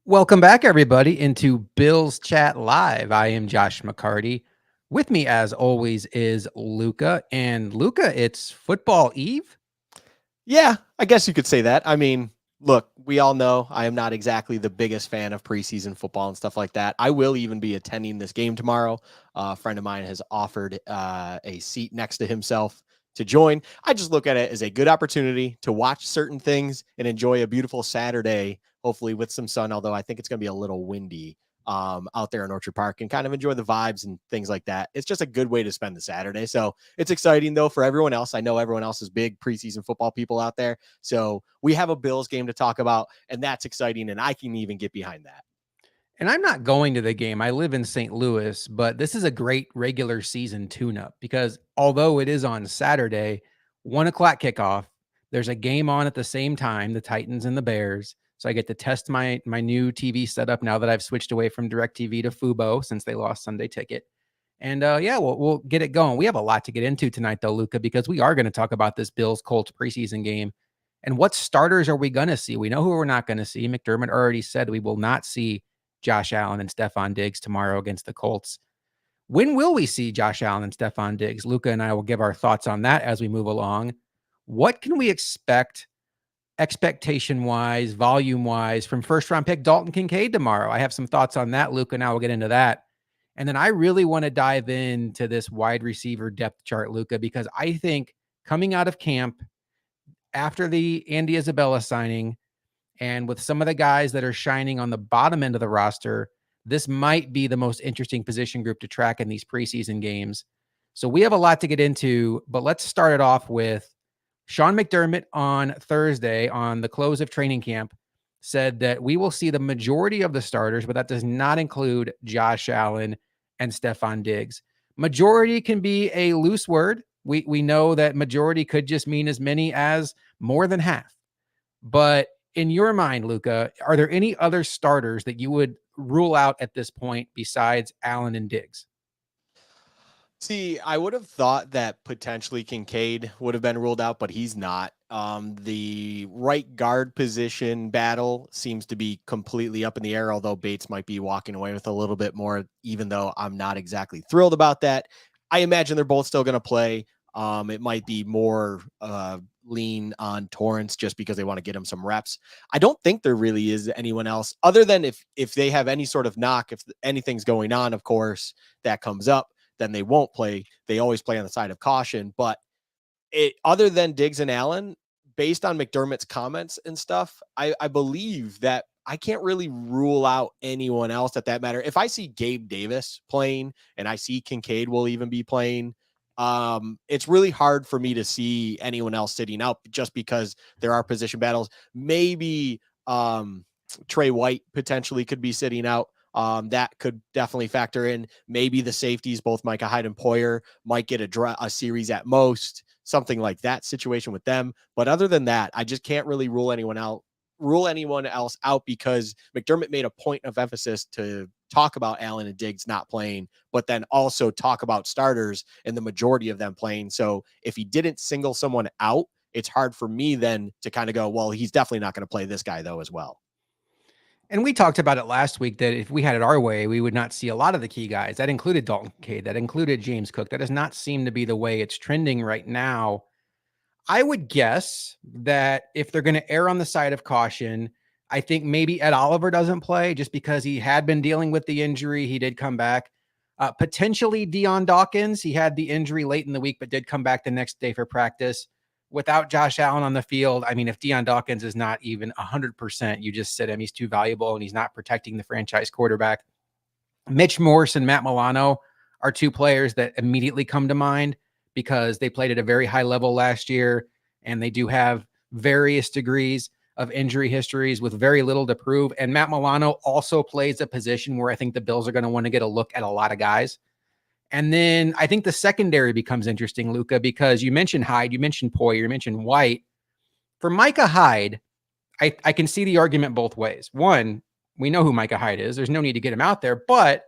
Welcome back, everybody, into Bills Chat Live. I am Josh McCarty. With me, as always, is Luka. And Luka, it's football eve. Yeah, I guess you could say that. I mean, look, we all know I am not exactly the biggest fan of preseason football and stuff like that. I will even be attending this game tomorrow. A friend of mine has offered a seat next to himself to join. I just look at it as a good opportunity to watch certain things and enjoy a beautiful Saturday, hopefully with some sun, although I think it's going to be a little windy out there in Orchard Park, and kind of enjoy the vibes and things like that. It's just a good way to spend the Saturday. So it's exciting though for everyone else. I know everyone else is big preseason football people out there. So we have a Bills game to talk about, and that's exciting. And I can even get behind that. And I'm not going to the game. I live in St. Louis, but this is a great regular season tune up because although it is on Saturday, 1 o'clock kickoff, there's a game on at the same time, the Titans and the Bears. So I get to test my new TV setup now that I've switched away from DirecTV to Fubo since they lost Sunday Ticket. And yeah, we'll get it going. We have a lot to get into tonight, though, Luka, because we are going to talk about this Bills Colts preseason game. And what starters are we going to see? We know who we're not going to see. McDermott already said we will not see Josh Allen and Stephon Diggs tomorrow against the Colts. When will we see Josh Allen and Stephon Diggs? Luka and I will give our thoughts on that as we move along. What can we expect expectation wise, volume wise from first round pick Dalton Kincaid tomorrow? I have some thoughts on that, Luka, and I will get into that. And then I really want to dive into this wide receiver depth chart, Luka, because I think coming out of camp after the Andy Isabella signing, and with some of the guys that are shining on the bottom end of the roster, this might be the most interesting position group to track in these preseason games. So we have a lot to get into, but let's start it off with Sean McDermott on Thursday on the close of training camp said that we will see the majority of the starters, but that does not include Josh Allen and Stephon Diggs. Majority can be a loose word. We know that majority could just mean as many as more than half. But in your mind, Luka, are there any other starters that you would rule out at this point besides Allen and Diggs? See, I would have thought that potentially Kincaid would have been ruled out, but he's not. The right guard position battle seems to be completely up in the air, although Bates might be walking away with a little bit more, even though I'm not exactly thrilled about that. I imagine they're both still going to play. It might be more lean on Torrance just because they want to get him some reps. I don't think there really is anyone else other than if they have any sort of knock, if anything's going on, of course, that comes up, then they won't play. They always play on the side of caution. But other than Diggs and Allen, based on McDermott's comments and stuff, I believe that I can't really rule out anyone else at that matter. If I see Gabe Davis playing and I see Kincaid will even be playing, it's really hard for me to see anyone else sitting out just because there are position battles. Maybe Trey White potentially could be sitting out. That could definitely factor in. Maybe the safeties, both Micah Hyde and Poyer, might get a series at most, something like that situation with them. But other than that, I just can't really rule anyone else out because McDermott made a point of emphasis to talk about Allen and Diggs not playing, but then also talk about starters and the majority of them playing. So if he didn't single someone out, it's hard for me then to kind of go, well, he's definitely not going to play this guy though as well. And we talked about it last week that if we had it our way, we would not see a lot of the key guys. That included Dalton Kincaid, that included James Cook. That does not seem to be the way it's trending right now. I would guess that if they're going to err on the side of caution, I think maybe Ed Oliver doesn't play just because he had been dealing with the injury. He did come back. Potentially Deion Dawkins. He had the injury late in the week, but did come back the next day for practice. Without Josh Allen on the field, I mean, if Deion Dawkins is not even 100%, you just sit him. He's too valuable and he's not protecting the franchise quarterback. Mitch Morse and Matt Milano are two players that immediately come to mind because they played at a very high level last year and they do have various degrees of injury histories with very little to prove. And Matt Milano also plays a position where I think the Bills are going to want to get a look at a lot of guys. And then I think the secondary becomes interesting, Luka, because you mentioned Hyde, you mentioned Poyer, you mentioned White. For Micah Hyde, I can see the argument both ways. One, we know who Micah Hyde is. There's no need to get him out there. But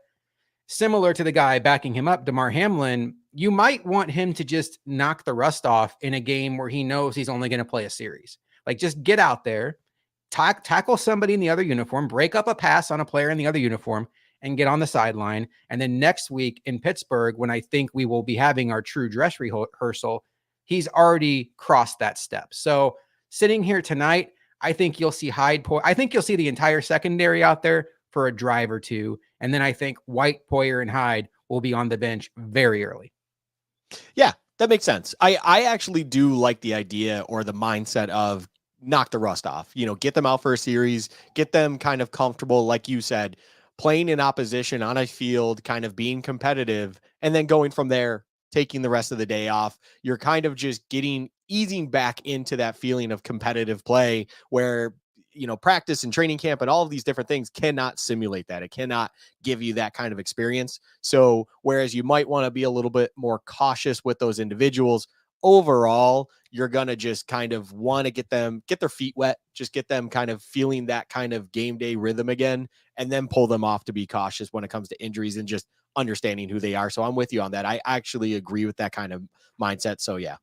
similar to the guy backing him up, DeMar Hamlin, you might want him to just knock the rust off in a game where he knows he's only going to play a series. Like, just get out there, tackle somebody in the other uniform, break up a pass on a player in the other uniform, and get on the sideline. And then next week in Pittsburgh, when I think we will be having our true dress rehearsal, he's already crossed that step. So sitting here tonight, I think you'll see I think you'll see the entire secondary out there for a drive or two. And then I think White, Poyer, and Hyde will be on the bench very early. Yeah, that makes sense. I actually do like the idea or the mindset of knock the rust off, get them out for a series, get them kind of comfortable, like you said, playing in opposition on a field, kind of being competitive, and then going from there, taking the rest of the day off. You're kind of just easing back into that feeling of competitive play where practice and training camp and all of these different things cannot simulate that. It cannot give you that kind of experience. So whereas you might want to be a little bit more cautious with those individuals, overall, you're going to just kind of want to get their feet wet, just get them kind of feeling that kind of game day rhythm again, and then pull them off to be cautious when it comes to injuries and just understanding who they are. So I'm with you on that. I actually agree with that kind of mindset. So yeah.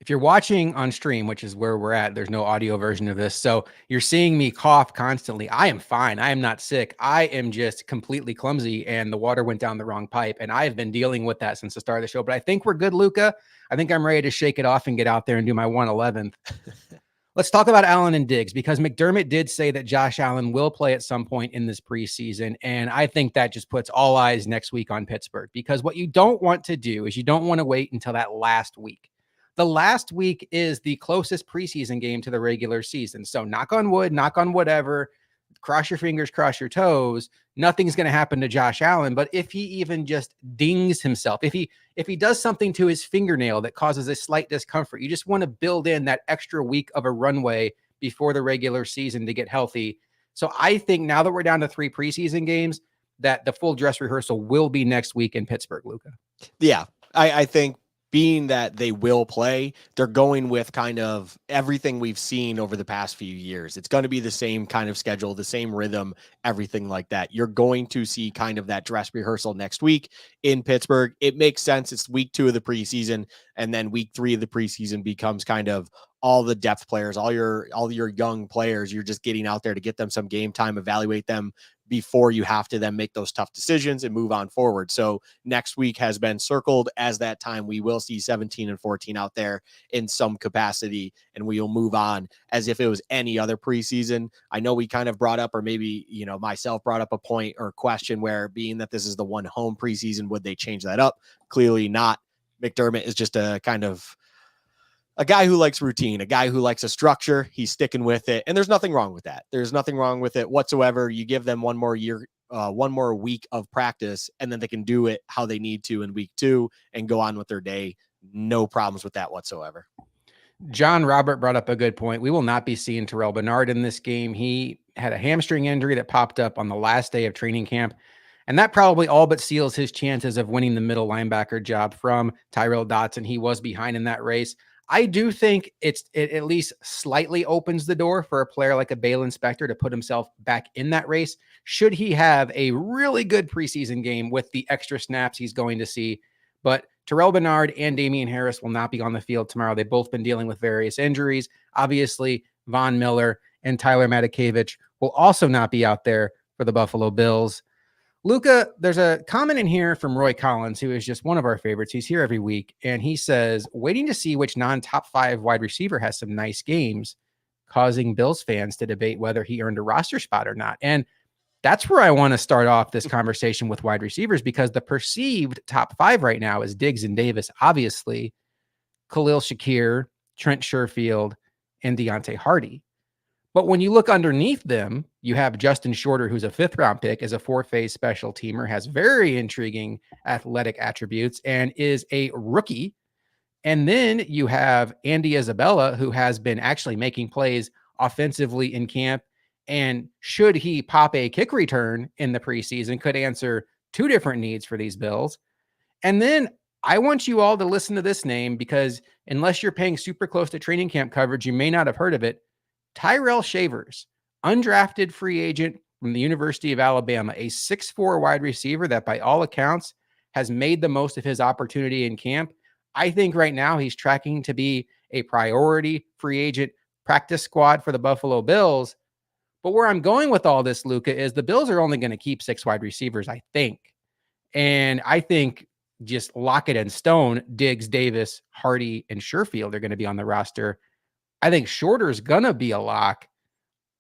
If you're watching on stream, which is where we're at, there's no audio version of this. So you're seeing me cough constantly. I am fine. I am not sick. I am just completely clumsy and the water went down the wrong pipe. And I've been dealing with that since the start of the show. But I think we're good, Luka. I think I'm ready to shake it off and get out there and do my 111th. Let's talk about Allen and Diggs, because McDermott did say that Josh Allen will play at some point in this preseason. And I think that just puts all eyes next week on Pittsburgh, because what you don't want to do is you don't want to wait until that last week. The last week is the closest preseason game to the regular season. So knock on wood, knock on whatever, cross your fingers, cross your toes. Nothing's going to happen to Josh Allen. But if he even just dings himself, if he does something to his fingernail that causes a slight discomfort, you just want to build in that extra week of a runway before the regular season to get healthy. So I think now that we're down to 3 preseason games, that the full dress rehearsal will be next week in Pittsburgh, Luka. Yeah, I think being that they will play, they're going with kind of everything we've seen over the past few years. It's going to be the same kind of schedule, the same rhythm, everything like that. You're going to see kind of that dress rehearsal next week in Pittsburgh. It makes sense. It's week 2 of the preseason, and then week 3 of the preseason becomes kind of all the depth players, all your young players. You're just getting out there to get them some game time, evaluate them before you have to then make those tough decisions and move on forward. So next week has been circled as that time. We will see 17 and 14 out there in some capacity, and we will move on as if it was any other preseason. I know we kind of brought up, or maybe, myself brought up a point or question where, being that this is the one home preseason, would they change that up? Clearly not. McDermott is just a kind of a guy who likes routine, a guy who likes a structure. He's sticking with it. And there's nothing wrong with that. There's nothing wrong with it whatsoever. You give them one more week of practice, and then they can do it how they need to in week 2 and go on with their day. No problems with that whatsoever. John Robert brought up a good point. We will not be seeing Terrell Bernard in this game. He had a hamstring injury that popped up on the last day of training camp, and that probably all but seals his chances of winning the middle linebacker job from Tyrell Dotson. He was behind in that race. I do think it at least slightly opens the door for a player like a Balin Spector to put himself back in that race, should he have a really good preseason game with the extra snaps he's going to see. But Terrell Bernard and Damian Harris will not be on the field tomorrow. They've both been dealing with various injuries. Obviously, Von Miller and Tyler Matakevich will also not be out there for the Buffalo Bills. Luka, there's a comment in here from Roy Collins, who is just one of our favorites. He's here every week, and he says, waiting to see which non-top 5 wide receiver has some nice games, causing Bills fans to debate whether he earned a roster spot or not. And that's where I want to start off this conversation with wide receivers, because the perceived top 5 right now is Diggs and Davis, obviously, Khalil Shakir, Trent Sherfield, and Deontay Hardy. But when you look underneath them, you have Justin Shorter, who's a 5th-round pick, is a 4-phase special teamer, has very intriguing athletic attributes, and is a rookie. And then you have Andy Isabella, who has been actually making plays offensively in camp, and should he pop a kick return in the preseason, could answer 2 different needs for these Bills. And then I want you all to listen to this name, because unless you're paying super close to training camp coverage, you may not have heard of it. Tyrell Shavers, undrafted free agent from the University of Alabama, a 6'4" wide receiver that by all accounts has made the most of his opportunity in camp. I think right now he's tracking to be a priority free agent practice squad for the Buffalo Bills. But where I'm going with all this, Luka, is the Bills are only going to keep 6 wide receivers, I think. And I think just lock it in stone, Diggs, Davis, Hardy, and Sherfield are going to be on the roster. I think Shorter's going to be a lock.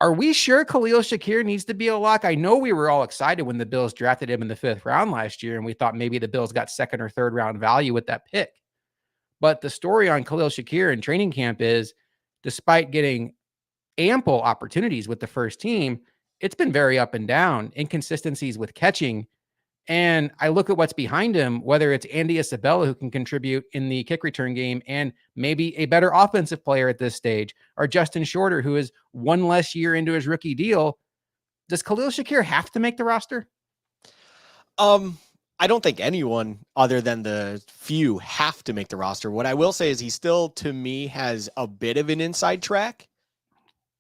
Are we sure Khalil Shakir needs to be a lock? I know we were all excited when the Bills drafted him in the 5th round last year, and we thought maybe the Bills got 2nd or 3rd round value with that pick. But the story on Khalil Shakir in training camp is, despite getting ample opportunities with the first team, it's been very up and down, inconsistencies with catching. And I look at what's behind him, whether it's Andy Isabella, who can contribute in the kick return game and maybe a better offensive player at this stage, or Justin Shorter, who is one less year into his rookie deal. Does Khalil Shakir have to make the roster? I don't think anyone other than the few have to make the roster. What I will say is he still, to me, has a bit of an inside track.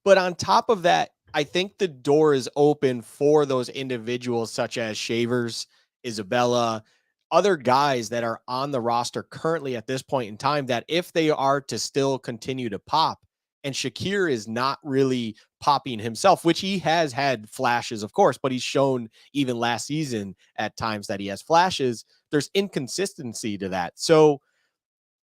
But on top of that, I think the door is open for those individuals such as Shavers, Isabella, other guys that are on the roster currently at this point in time, that if they are to still continue to pop, and Shakir is not really popping himself, which he has had flashes, of course, but he's shown even last season at times that he has flashes, there's inconsistency to that. So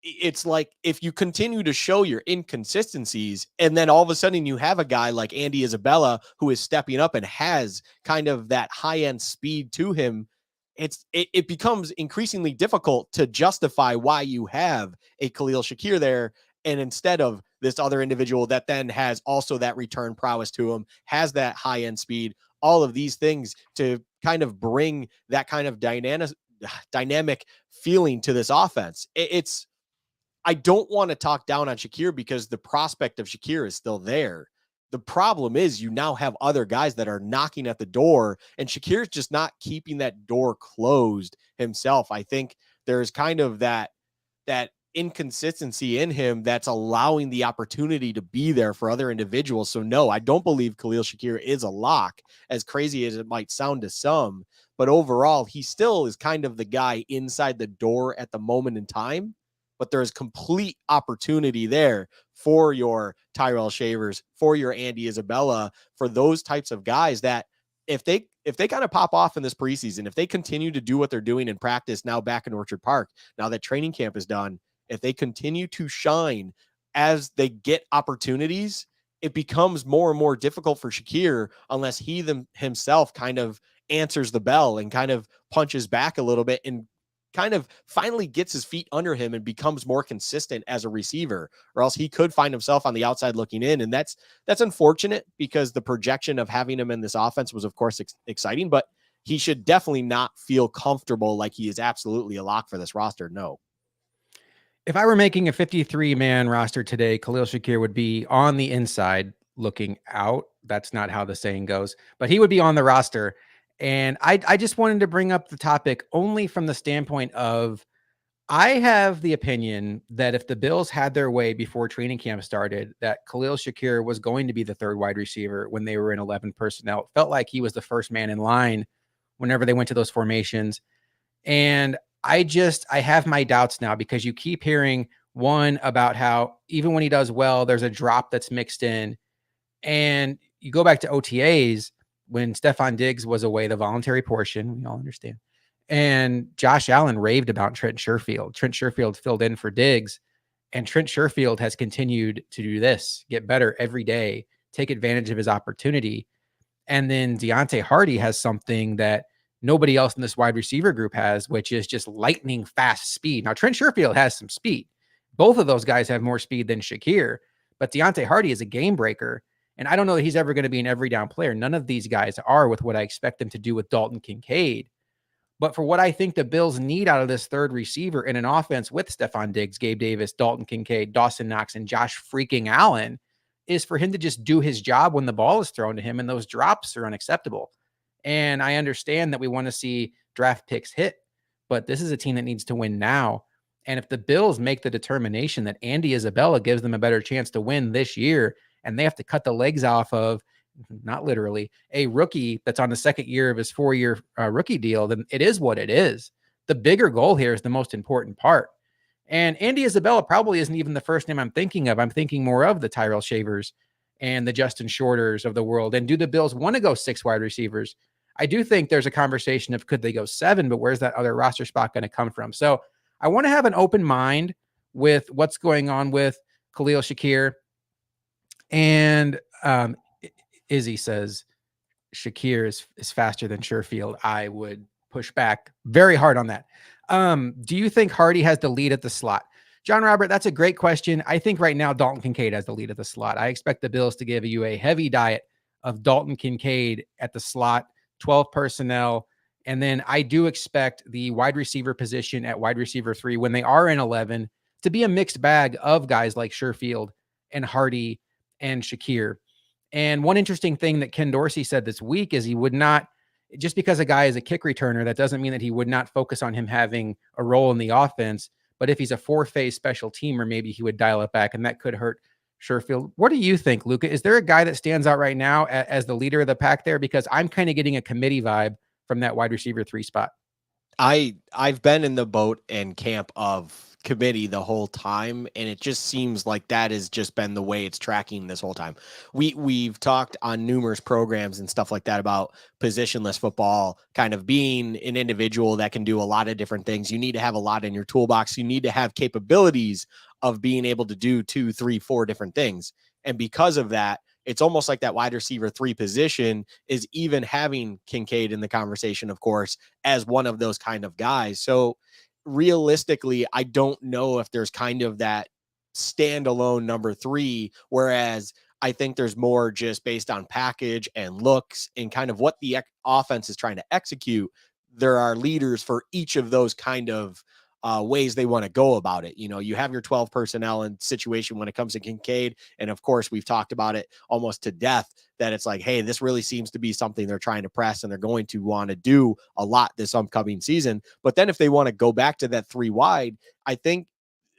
it's like, if you continue to show your inconsistencies and then all of a sudden you have a guy like Andy Isabella who is stepping up and has kind of that high end speed to him, it becomes increasingly difficult to justify why you have a Khalil Shakir there. And instead of this other individual that then has also that return prowess to him, has that high end speed, all of these things to kind of bring that kind of dynamic feeling to this offense. I don't want to talk down on Shakir because the prospect of Shakir is still there. The problem is you now have other guys that are knocking at the door, and Shakir's just not keeping that door closed himself. I think there's kind of that inconsistency in him that's allowing the opportunity to be there for other individuals. So no, I don't believe Khalil Shakir is a lock, as crazy as it might sound to some. But overall, he still is kind of the guy inside the door at the moment in time. But there's complete opportunity there for your Tyrell Shavers, for your Andy Isabella, for those types of guys that if they kind of pop off in this preseason, if they continue to do what they're doing in practice now back in Orchard Park, now that training camp is done, if they continue to shine as they get opportunities, it becomes more and more difficult for Shakir unless he himself kind of answers the bell and kind of punches back a little bit and kind of finally gets his feet under him and becomes more consistent as a receiver, or else he could find himself on the outside looking in. And that's unfortunate because the projection of having him in this offense was, of course, exciting, but he should definitely not feel comfortable like he is absolutely a lock for this roster. No. If I were making a 53-man roster today, Khalil Shakir would be on the inside looking out. That's not how the saying goes, but he would be on the roster. And I just wanted to bring up the topic only from the standpoint of, I have the opinion that if the Bills had their way before training camp started, that Khalil Shakir was going to be the 3rd wide receiver when they were in 11 personnel. It felt like he was the first man in line whenever they went to those formations. And I have my doubts now because you keep hearing one about how even when he does well, there's a drop that's mixed in. And you go back to OTAs when Stephon Diggs was away, the voluntary portion, we all understand. And Josh Allen raved about Trent Sherfield. Trent Sherfield filled in for Diggs, and Trent Sherfield has continued to do this, get better every day, take advantage of his opportunity. And then Deontay Hardy has something that nobody else in this wide receiver group has, which is just lightning fast speed. Now, Trent Sherfield has some speed. Both of those guys have more speed than Shakir, but Deontay Hardy is a game breaker. And I don't know that he's ever going to be an every down player. None of these guys are, with what I expect them to do with Dalton Kincaid. But for what I think the Bills need out of this 3rd receiver in an offense with Stephon Diggs, Gabe Davis, Dalton Kincaid, Dawson Knox, and Josh freaking Allen, is for him to just do his job when the ball is thrown to him, and those drops are unacceptable. And I understand that we want to see draft picks hit, but this is a team that needs to win now. And if the Bills make the determination that Andy Isabella gives them a better chance to win this year, and they have to cut the legs off of, not literally, a rookie that's on the 2nd year of his 4-year rookie deal, then it is what it is. The bigger goal here is the most important part. And Andy Isabella probably isn't even the first name I'm thinking of. I'm thinking more of the Tyrell Shavers and the Justin Shorters of the world. And do the Bills want to go 6 wide receivers? I do think there's a conversation of could they go 7, but where's that other roster spot going to come from? So I want to have an open mind with what's going on with Khalil Shakir. And Izzy says Shakir is faster than Sherfield. I would push back very hard on that. Do you think Hardy has the lead at the slot? John Robert, that's a great question. I think right now Dalton Kincaid has the lead at the slot. I expect the Bills to give you a heavy diet of Dalton Kincaid at the slot, 12 personnel. And then I do expect the wide receiver position at wide receiver 3 when they are in 11 to be a mixed bag of guys like Sherfield and Hardy and Shakir. And one interesting thing that Ken Dorsey said this week is he would not, just because a guy is a kick returner, that doesn't mean that he would not focus on him having a role in the offense. But if he's a 4-phase special teamer, maybe he would dial it back, and that could hurt Sherfield. What do you think, Luka? Is there a guy that stands out right now as the leader of the pack there? Because I'm kind of getting a committee vibe from that wide receiver 3 spot. I've been in the boat and camp of committee the whole time, and it just seems like that has just been the way it's tracking this whole time. We've talked on numerous programs and stuff like that about positionless football kind of being an individual that can do a lot of different things. You need to have a lot in your toolbox. You need to have capabilities of being able to do 2, 3, 4 different things. And because of that, it's almost like that wide receiver 3 position is even having Kincaid in the conversation, of course, as one of those kind of guys. So realistically, I don't know if there's kind of that standalone number 3, whereas I think there's more just based on package and looks and kind of what the offense is trying to execute. There are leaders for each of those kind of ways they want to go about it. You know, you have your 12 personnel and situation when it comes to Kincaid. And of course, we've talked about it almost to death that it's like, hey, this really seems to be something they're trying to press and they're going to want to do a lot this upcoming season. But then if they want to go back to that 3 wide, I think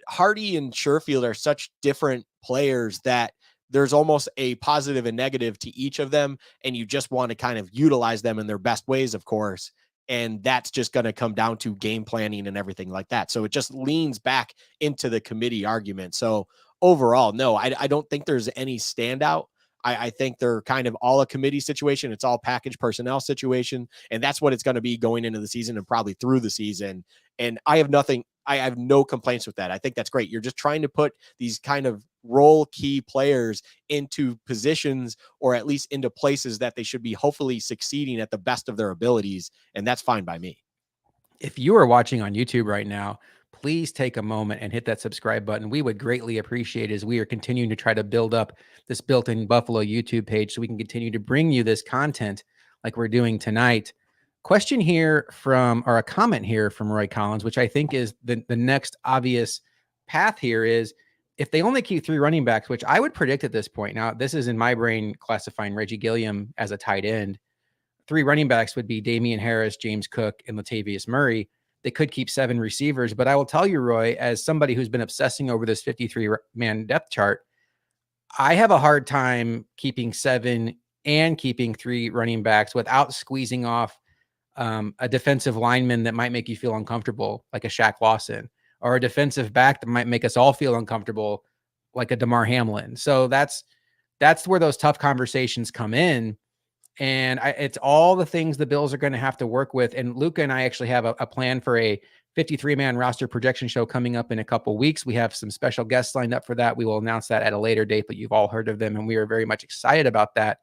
Hardy and Sherfield are such different players that there's almost a positive and negative to each of them. And you just want to kind of utilize them in their best ways, of course. And that's just going to come down to game planning and everything like that. So it just leans back into the committee argument. So overall, no, I don't think there's any standout. I think they're kind of all a committee situation. It's all package personnel situation. And that's what it's going to be going into the season and probably through the season. And I have no complaints with that. I think that's great. You're just trying to put these kind of role key players into positions or at least into places that they should be hopefully succeeding at the best of their abilities. And that's fine by me. If you are watching on YouTube right now, please take a moment and hit that subscribe button. We would greatly appreciate it as we are continuing to try to build up this Built-in Buffalo YouTube page so we can continue to bring you this content like we're doing tonight. Question here or a comment here from Roy Collins, which I think is the next obvious path here is if they only keep 3 running backs, which I would predict at this point. Now, this is in my brain classifying Reggie Gilliam as a tight end. 3 running backs would be Damian Harris, James Cook, and Latavius Murray. They could keep 7 receivers, but I will tell you, Roy, as somebody who's been obsessing over this 53-man depth chart, I have a hard time keeping 7 and keeping 3 running backs without squeezing off a defensive lineman that might make you feel uncomfortable, like a Shaq Lawson, or a defensive back that might make us all feel uncomfortable, like a Damar Hamlin. So that's where those tough conversations come in. And it's all the things the Bills are going to have to work with. And Luka and I actually have a plan for a 53-man roster projection show coming up in a couple weeks. We have some special guests lined up for that. We will announce that at a later date, but you've all heard of them, and we are very much excited about that.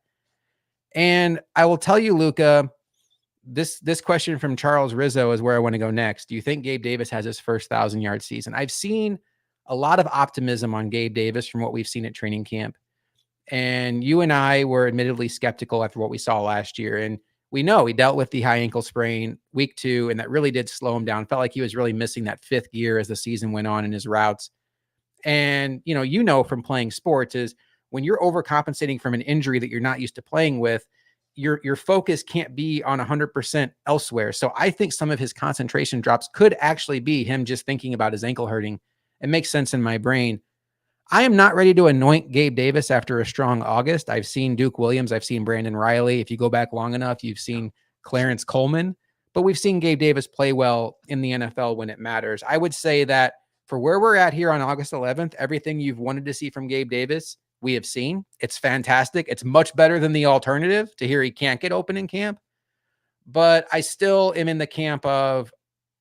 And I will tell you, Luka, this question from Charles Rizzo is where I want to go next. Do you think Gabe Davis has his first 1,000-yard season? I've seen a lot of optimism on Gabe Davis from what we've seen at training camp. And you and I were admittedly skeptical after what we saw last year. And we know he dealt with the high ankle sprain week 2, and that really did slow him down. Felt like he was really missing that 5th gear as the season went on in his routes. And, you know, from playing sports is when you're overcompensating from an injury that you're not used to playing with, your focus can't be on 100% elsewhere. So I think some of his concentration drops could actually be him just thinking about his ankle hurting. It makes sense in my brain. I am not ready to anoint Gabe Davis after a strong August. I've seen Duke Williams. I've seen Brandon Riley. If you go back long enough, you've seen Clarence Coleman. But we've seen Gabe Davis play well in the NFL when it matters. I would say that for where we're at here on August 11th, everything you've wanted to see from Gabe Davis, we have seen. It's fantastic. It's much better than the alternative to hear he can't get open in camp. But I still am in the camp of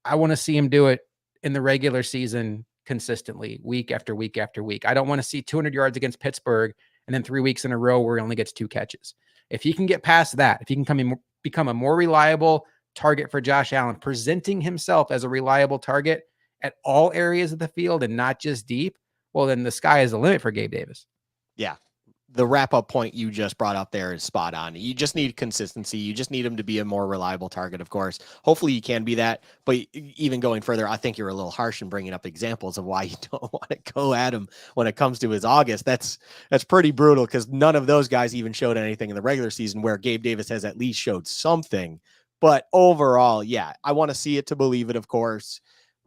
I want to see him do it in the regular season consistently, week after week after week. I don't want to see 200 yards against Pittsburgh and then 3 weeks in a row where he only gets 2 catches. If he can get past that, if he can become a more reliable target for Josh Allen, presenting himself as a reliable target at all areas of the field and not just deep, well, then the sky is the limit for Gabe Davis. Yeah. The wrap-up point you just brought up there is spot on. You just need consistency. You just need him to be a more reliable target, of course. Hopefully you can be that. But even going further, I think you're a little harsh in bringing up examples of why you don't want to go at him when it comes to his August. That's pretty brutal because none of those guys even showed anything in the regular season where Gabe Davis has at least showed something. But overall, yeah, I want to see it to believe it, of course.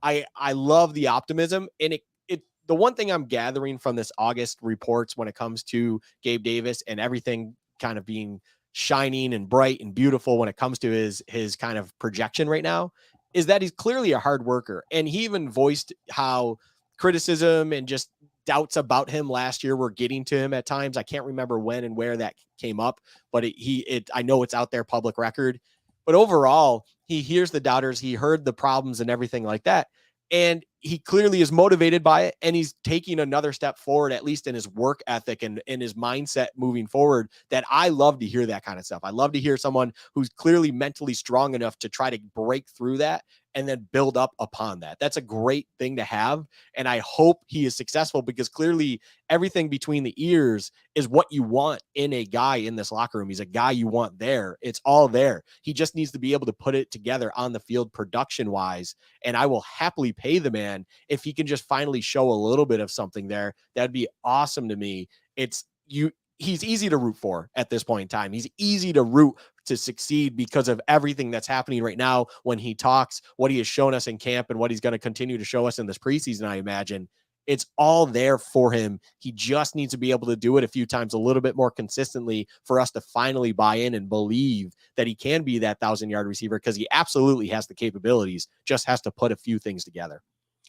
I love the optimism, and the one thing I'm gathering from this August reports when it comes to Gabe Davis and everything kind of being shining and bright and beautiful when it comes to his kind of projection right now is that he's clearly a hard worker. And he even voiced how criticism and just doubts about him last year were getting to him at times. I can't remember when and where that came up, but I know it's out there, public record. But overall, he hears the doubters. He heard the problems and everything like that. And he clearly is motivated by it, and he's taking another step forward, at least in his work ethic and in his mindset moving forward. That I love to hear that kind of stuff. I love to hear someone who's clearly mentally strong enough to try to break through that and then build up upon that. That's a great thing to have. And I hope he is successful because clearly everything between the ears is what you want in a guy in this locker room. He's a guy you want there. It's all there. He just needs to be able to put it together on the field production wise. And I will happily pay the man if he can just finally show a little bit of something there. That'd be awesome to me. He's easy to root for at this point in time. He's easy to root to succeed because of everything that's happening right now when he talks, what he has shown us in camp and what he's going to continue to show us in this preseason. I imagine it's all there for him. He just needs to be able to do it a few times, a little bit more consistently for us to finally buy in and believe that he can be that 1,000-yard receiver because he absolutely has the capabilities, just has to put a few things together.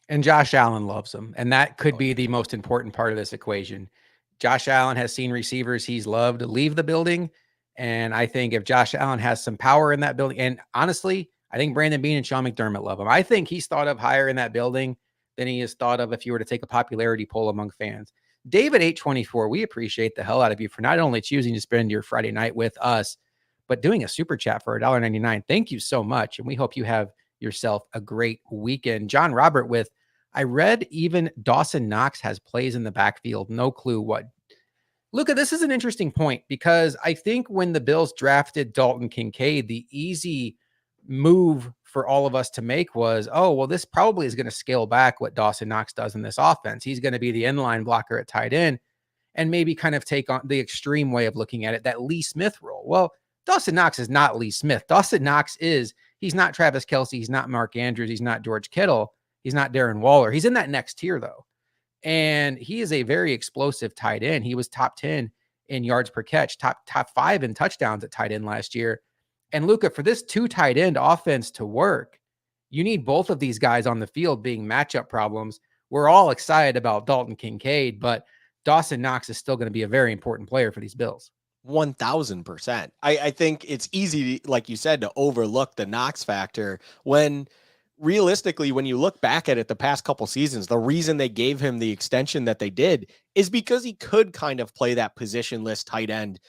And Josh Allen loves him. And that could be the most important part of this equation. Josh Allen has seen receivers he's loved leave the building. And I think if Josh Allen has some power in that building, and honestly, I think Brandon Beane and Sean McDermott love him. I think he's thought of higher in that building than he is thought of if you were to take a popularity poll among fans. David 824, we appreciate the hell out of you for not only choosing to spend your Friday night with us, but doing a super chat for $1.99. Thank you so much. And we hope you have yourself a great weekend. John Robert with, I read even Dawson Knox has plays in the backfield. No clue what. Luka, this is an interesting point because I think when the Bills drafted Dalton Kincaid, the easy move for all of us to make was, oh, well, this probably is going to scale back what Dawson Knox does in this offense. He's going to be the inline blocker at tight end and maybe kind of take on the extreme way of looking at it, that Lee Smith role. Well, Dawson Knox is not Lee Smith. Dawson Knox he's not Travis Kelce. He's not Mark Andrews. He's not George Kittle. He's not Darren Waller. He's in that next tier, though. And he is a very explosive tight end. He was top 10 in yards per catch, top 5 in touchdowns at tight end last year. And Luka, for this 2 tight end offense to work, you need both of these guys on the field being matchup problems. We're all excited about Dalton Kincaid, but Dawson Knox is still going to be a very important player for these Bills. 1,000%. I think it's easy, like you said, to overlook the Knox factor when realistically, when you look back at it the past couple seasons, the reason they gave him the extension that they did is because he could kind of play that positionless tight end,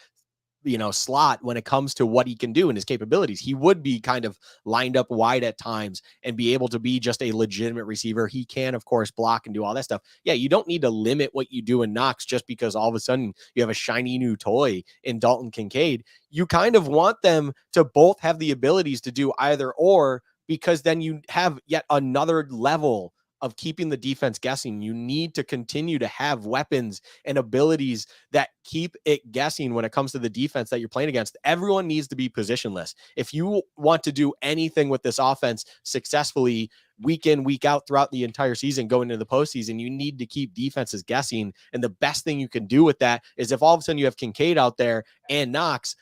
slot when it comes to what he can do and his capabilities. He would be kind of lined up wide at times and be able to be just a legitimate receiver. He can, of course, block and do all that stuff. Yeah, you don't need to limit what you do in Knox just because all of a sudden you have a shiny new toy in Dalton Kincaid. You kind of want them to both have the abilities to do either or, because then you have yet another level of keeping the defense guessing. You need to continue to have weapons and abilities that keep it guessing when it comes to the defense that you're playing against. Everyone needs to be positionless. If you want to do anything with this offense successfully week in, week out throughout the entire season, going into the postseason, you need to keep defenses guessing. And the best thing you can do with that is if all of a sudden you have Kincaid out there and Knox,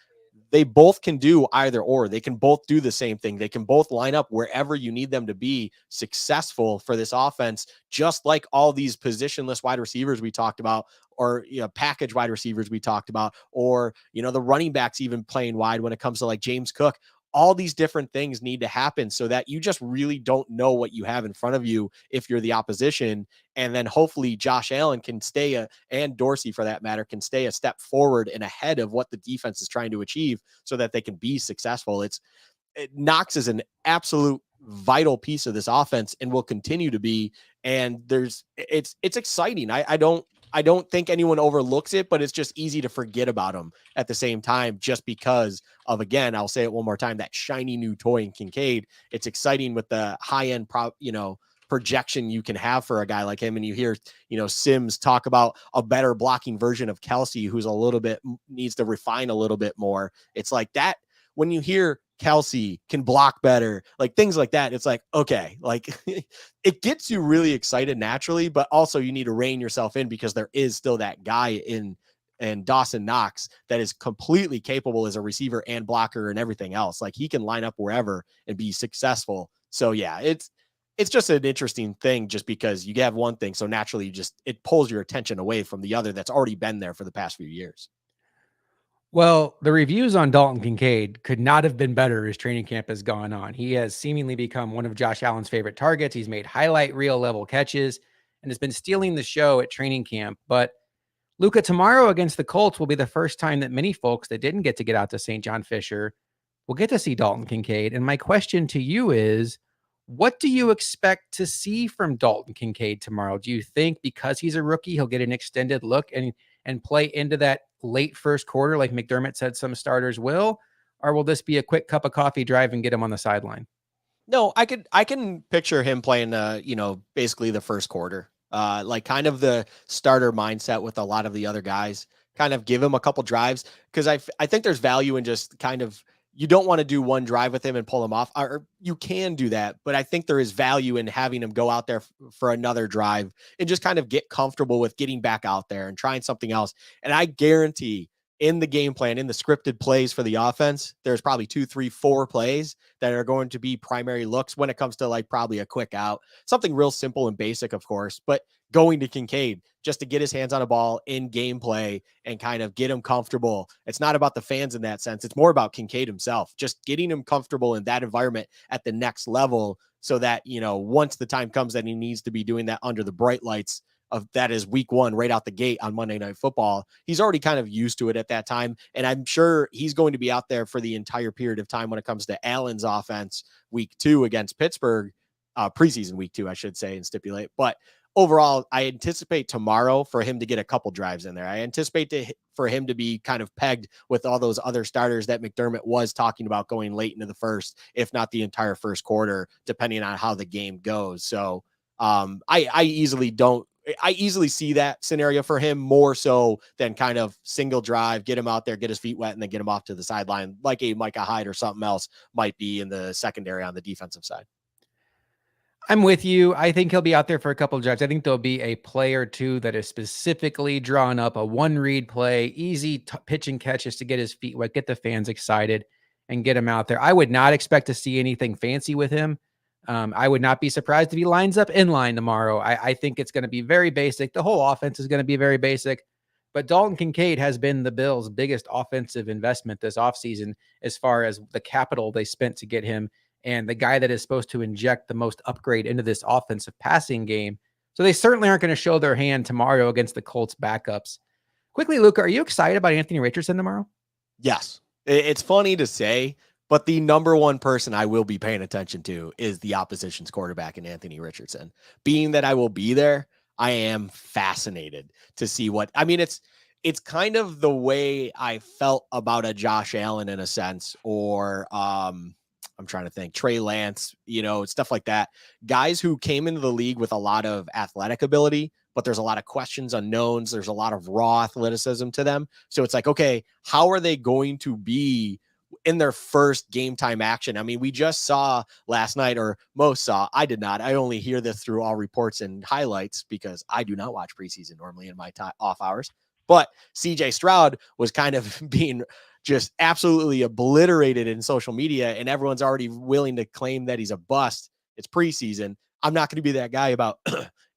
they both can do either or. They can both do the same thing. They can both line up wherever you need them to be successful for this offense, just like all these positionless wide receivers we talked about, or package wide receivers we talked about, or the running backs even playing wide when it comes to like James Cook. All these different things need to happen so that you just really don't know what you have in front of you if you're the opposition. And then hopefully Josh Allen can stay and Dorsey for that matter can stay a step forward and ahead of what the defense is trying to achieve so that they can be successful. Knox is an absolute vital piece of this offense and will continue to be. And it's exciting. I don't think anyone overlooks it, but it's just easy to forget about him at the same time, just because of, again, I'll say it one more time, that shiny new toy in Kincaid. It's exciting with the high end projection you can have for a guy like him. And you hear, Sims talk about a better blocking version of Kelsey, who's a little bit needs to refine a little bit more. It's like that. When you hear Kelsey can block better, like things like that, it's like, okay, like it gets you really excited naturally, but also you need to rein yourself in because there is still that guy in Dawson Knox that is completely capable as a receiver and blocker and everything else. Like he can line up wherever and be successful. So yeah, it's just an interesting thing just because you have one thing. So naturally it pulls your attention away from the other that's already been there for the past few years. Well, the reviews on Dalton Kincaid could not have been better as training camp has gone on. He has seemingly become one of Josh Allen's favorite targets. He's made highlight reel level catches and has been stealing the show at training camp. But Luka, tomorrow against the Colts will be the first time that many folks that didn't get out to St. John Fisher will get to see Dalton Kincaid. And my question to you is, what do you expect to see from Dalton Kincaid tomorrow? Do you think because he's a rookie, he'll get an extended look and play into that late first quarter like McDermott said some starters will? Or will this be a quick cup of coffee drive and get him on the sideline? No, I can picture him playing basically the first quarter. Like kind of the starter mindset with a lot of the other guys. Kind of give him a couple drives because I think there's value in just kind of, you don't want to do one drive with him and pull him off, or you can do that, but I think there is value in having him go out there for another drive and just kind of get comfortable with getting back out there and trying something else. And I guarantee in the game plan, in the scripted plays for the offense, there's probably 2, 3, 4 plays that are going to be primary looks when it comes to like probably a quick out, something real simple and basic, of course, but going to Kincaid just to get his hands on a ball in gameplay and kind of get him comfortable. It's not about the fans in that sense. It's more about Kincaid himself, just getting him comfortable in that environment at the next level so that, once the time comes that he needs to be doing that under the bright lights of that is week one, right out the gate on Monday Night Football, he's already kind of used to it at that time. And I'm sure he's going to be out there for the entire period of time when it comes to Allen's offense week 2 against Pittsburgh, preseason week 2, I should say, and stipulate. But overall, I anticipate tomorrow for him to get a couple drives in there. I anticipate for him to be kind of pegged with all those other starters that McDermott was talking about going late into the first, if not the entire first quarter, depending on how the game goes. So I easily see that scenario for him more so than kind of single drive, get him out there, get his feet wet, and then get him off to the sideline like a Micah Hyde or something else might be in the secondary on the defensive side. I'm with you. I think he'll be out there for a couple of drives. I think there'll be a play or two that is specifically drawn up, a one read play, easy pitch and catches to get his feet wet, get the fans excited, and get him out there. I would not expect to see anything fancy with him. I would not be surprised if he lines up in line tomorrow. I think it's going to be very basic. The whole offense is going to be very basic. But Dalton Kincaid has been the Bills' biggest offensive investment this offseason as far as the capital they spent to get him and the guy that is supposed to inject the most upgrade into this offensive passing game. So they certainly aren't going to show their hand tomorrow against the Colts backups. Quickly, Luka, are you excited about Anthony Richardson tomorrow? Yes. It's funny to say, but the number one person I will be paying attention to is the opposition's quarterback in Anthony Richardson. Being that I will be there, I am fascinated to see it's kind of the way I felt about a Josh Allen in a sense, or I'm trying to think, Trey Lance, stuff like that. Guys who came into the league with a lot of athletic ability, but there's a lot of questions, unknowns. There's a lot of raw athleticism to them. So it's like, okay, how are they going to be in their first game time action? I mean, we just saw last night, or most saw, I did not. I only hear this through all reports and highlights because I do not watch preseason normally in my off hours. But CJ Stroud was kind of being just absolutely obliterated in social media, and everyone's already willing to claim that he's a bust. It's preseason. I'm not going to be that guy about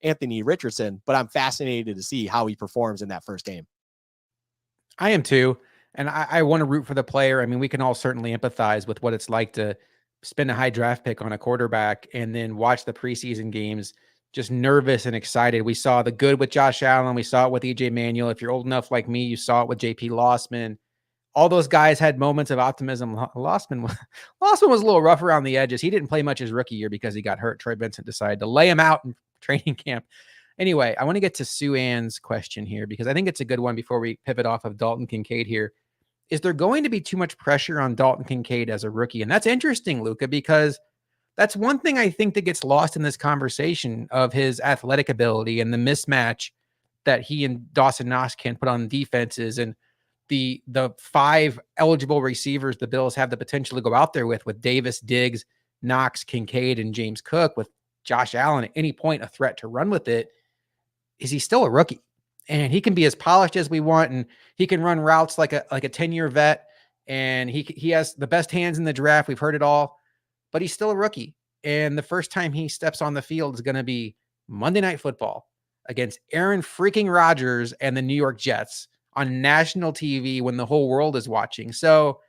Anthony Richardson, but I'm fascinated to see how he performs in that first game. I am too. And I want to root for the player. I mean, we can all certainly empathize with what it's like to spend a high draft pick on a quarterback and then watch the preseason games just nervous and excited. We saw the good with Josh Allen. We saw it with EJ Manuel. If you're old enough like me, you saw it with JP Lossman. All those guys had moments of optimism. Lossman was a little rough around the edges. He didn't play much his rookie year because he got hurt. Troy Vincent decided to lay him out in training camp. Anyway, I want to get to Sue Ann's question here because I think it's a good one before we pivot off of Dalton Kincaid here. Is there going to be too much pressure on Dalton Kincaid as a rookie? And that's interesting, Luka, because that's one thing I think that gets lost in this conversation of his athletic ability and the mismatch that he and Dawson Knox can put on defenses, and the 5 eligible receivers the Bills have the potential to go out there with Davis, Diggs, Knox, Kincaid, and James Cook, with Josh Allen at any point a threat to run with it. Is he still a rookie? And he can be as polished as we want, and he can run routes like a 10-year vet, and he has the best hands in the draft. We've heard it all, but he's still a rookie. And the first time he steps on the field is going to be Monday Night Football against Aaron freaking Rodgers and the New York Jets on national TV when the whole world is watching. So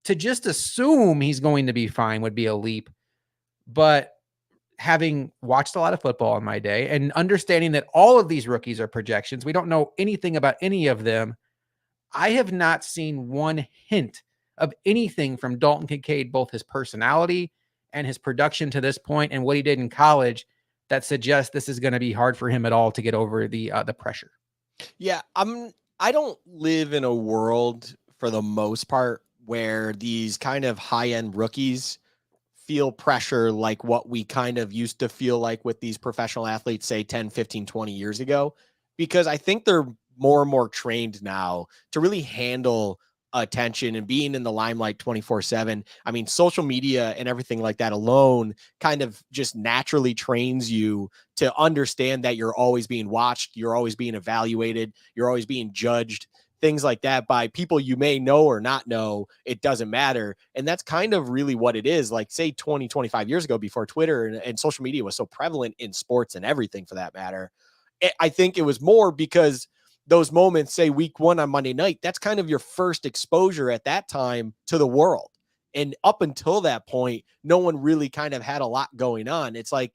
to just assume he's going to be fine would be a leap. But having watched a lot of football in my day and understanding that all of these rookies are projections, we don't know anything about any of them. I have not seen one hint of anything from Dalton Kincaid, both his personality and his production to this point and what he did in college, that suggests this is going to be hard for him at all to get over the pressure. Yeah, I don't live in a world for the most part where these kind of high-end rookies feel pressure like what we kind of used to feel like with these professional athletes, say 10, 15, 20 years ago, because I think they're more and more trained now to really handle attention and being in the limelight 24/7. I mean, social media and everything like that alone kind of just naturally trains you to understand that you're always being watched, you're always being evaluated, you're always being judged, things like that by people you may know or not know. It doesn't matter. And that's kind of really what it is. Like, say 20, 25 years ago, before Twitter and social media was so prevalent in sports and everything for that matter, I think it was more because those moments, say week 1 on Monday night, that's kind of your first exposure at that time to the world. And up until that point, no one really kind of had a lot going on. It's like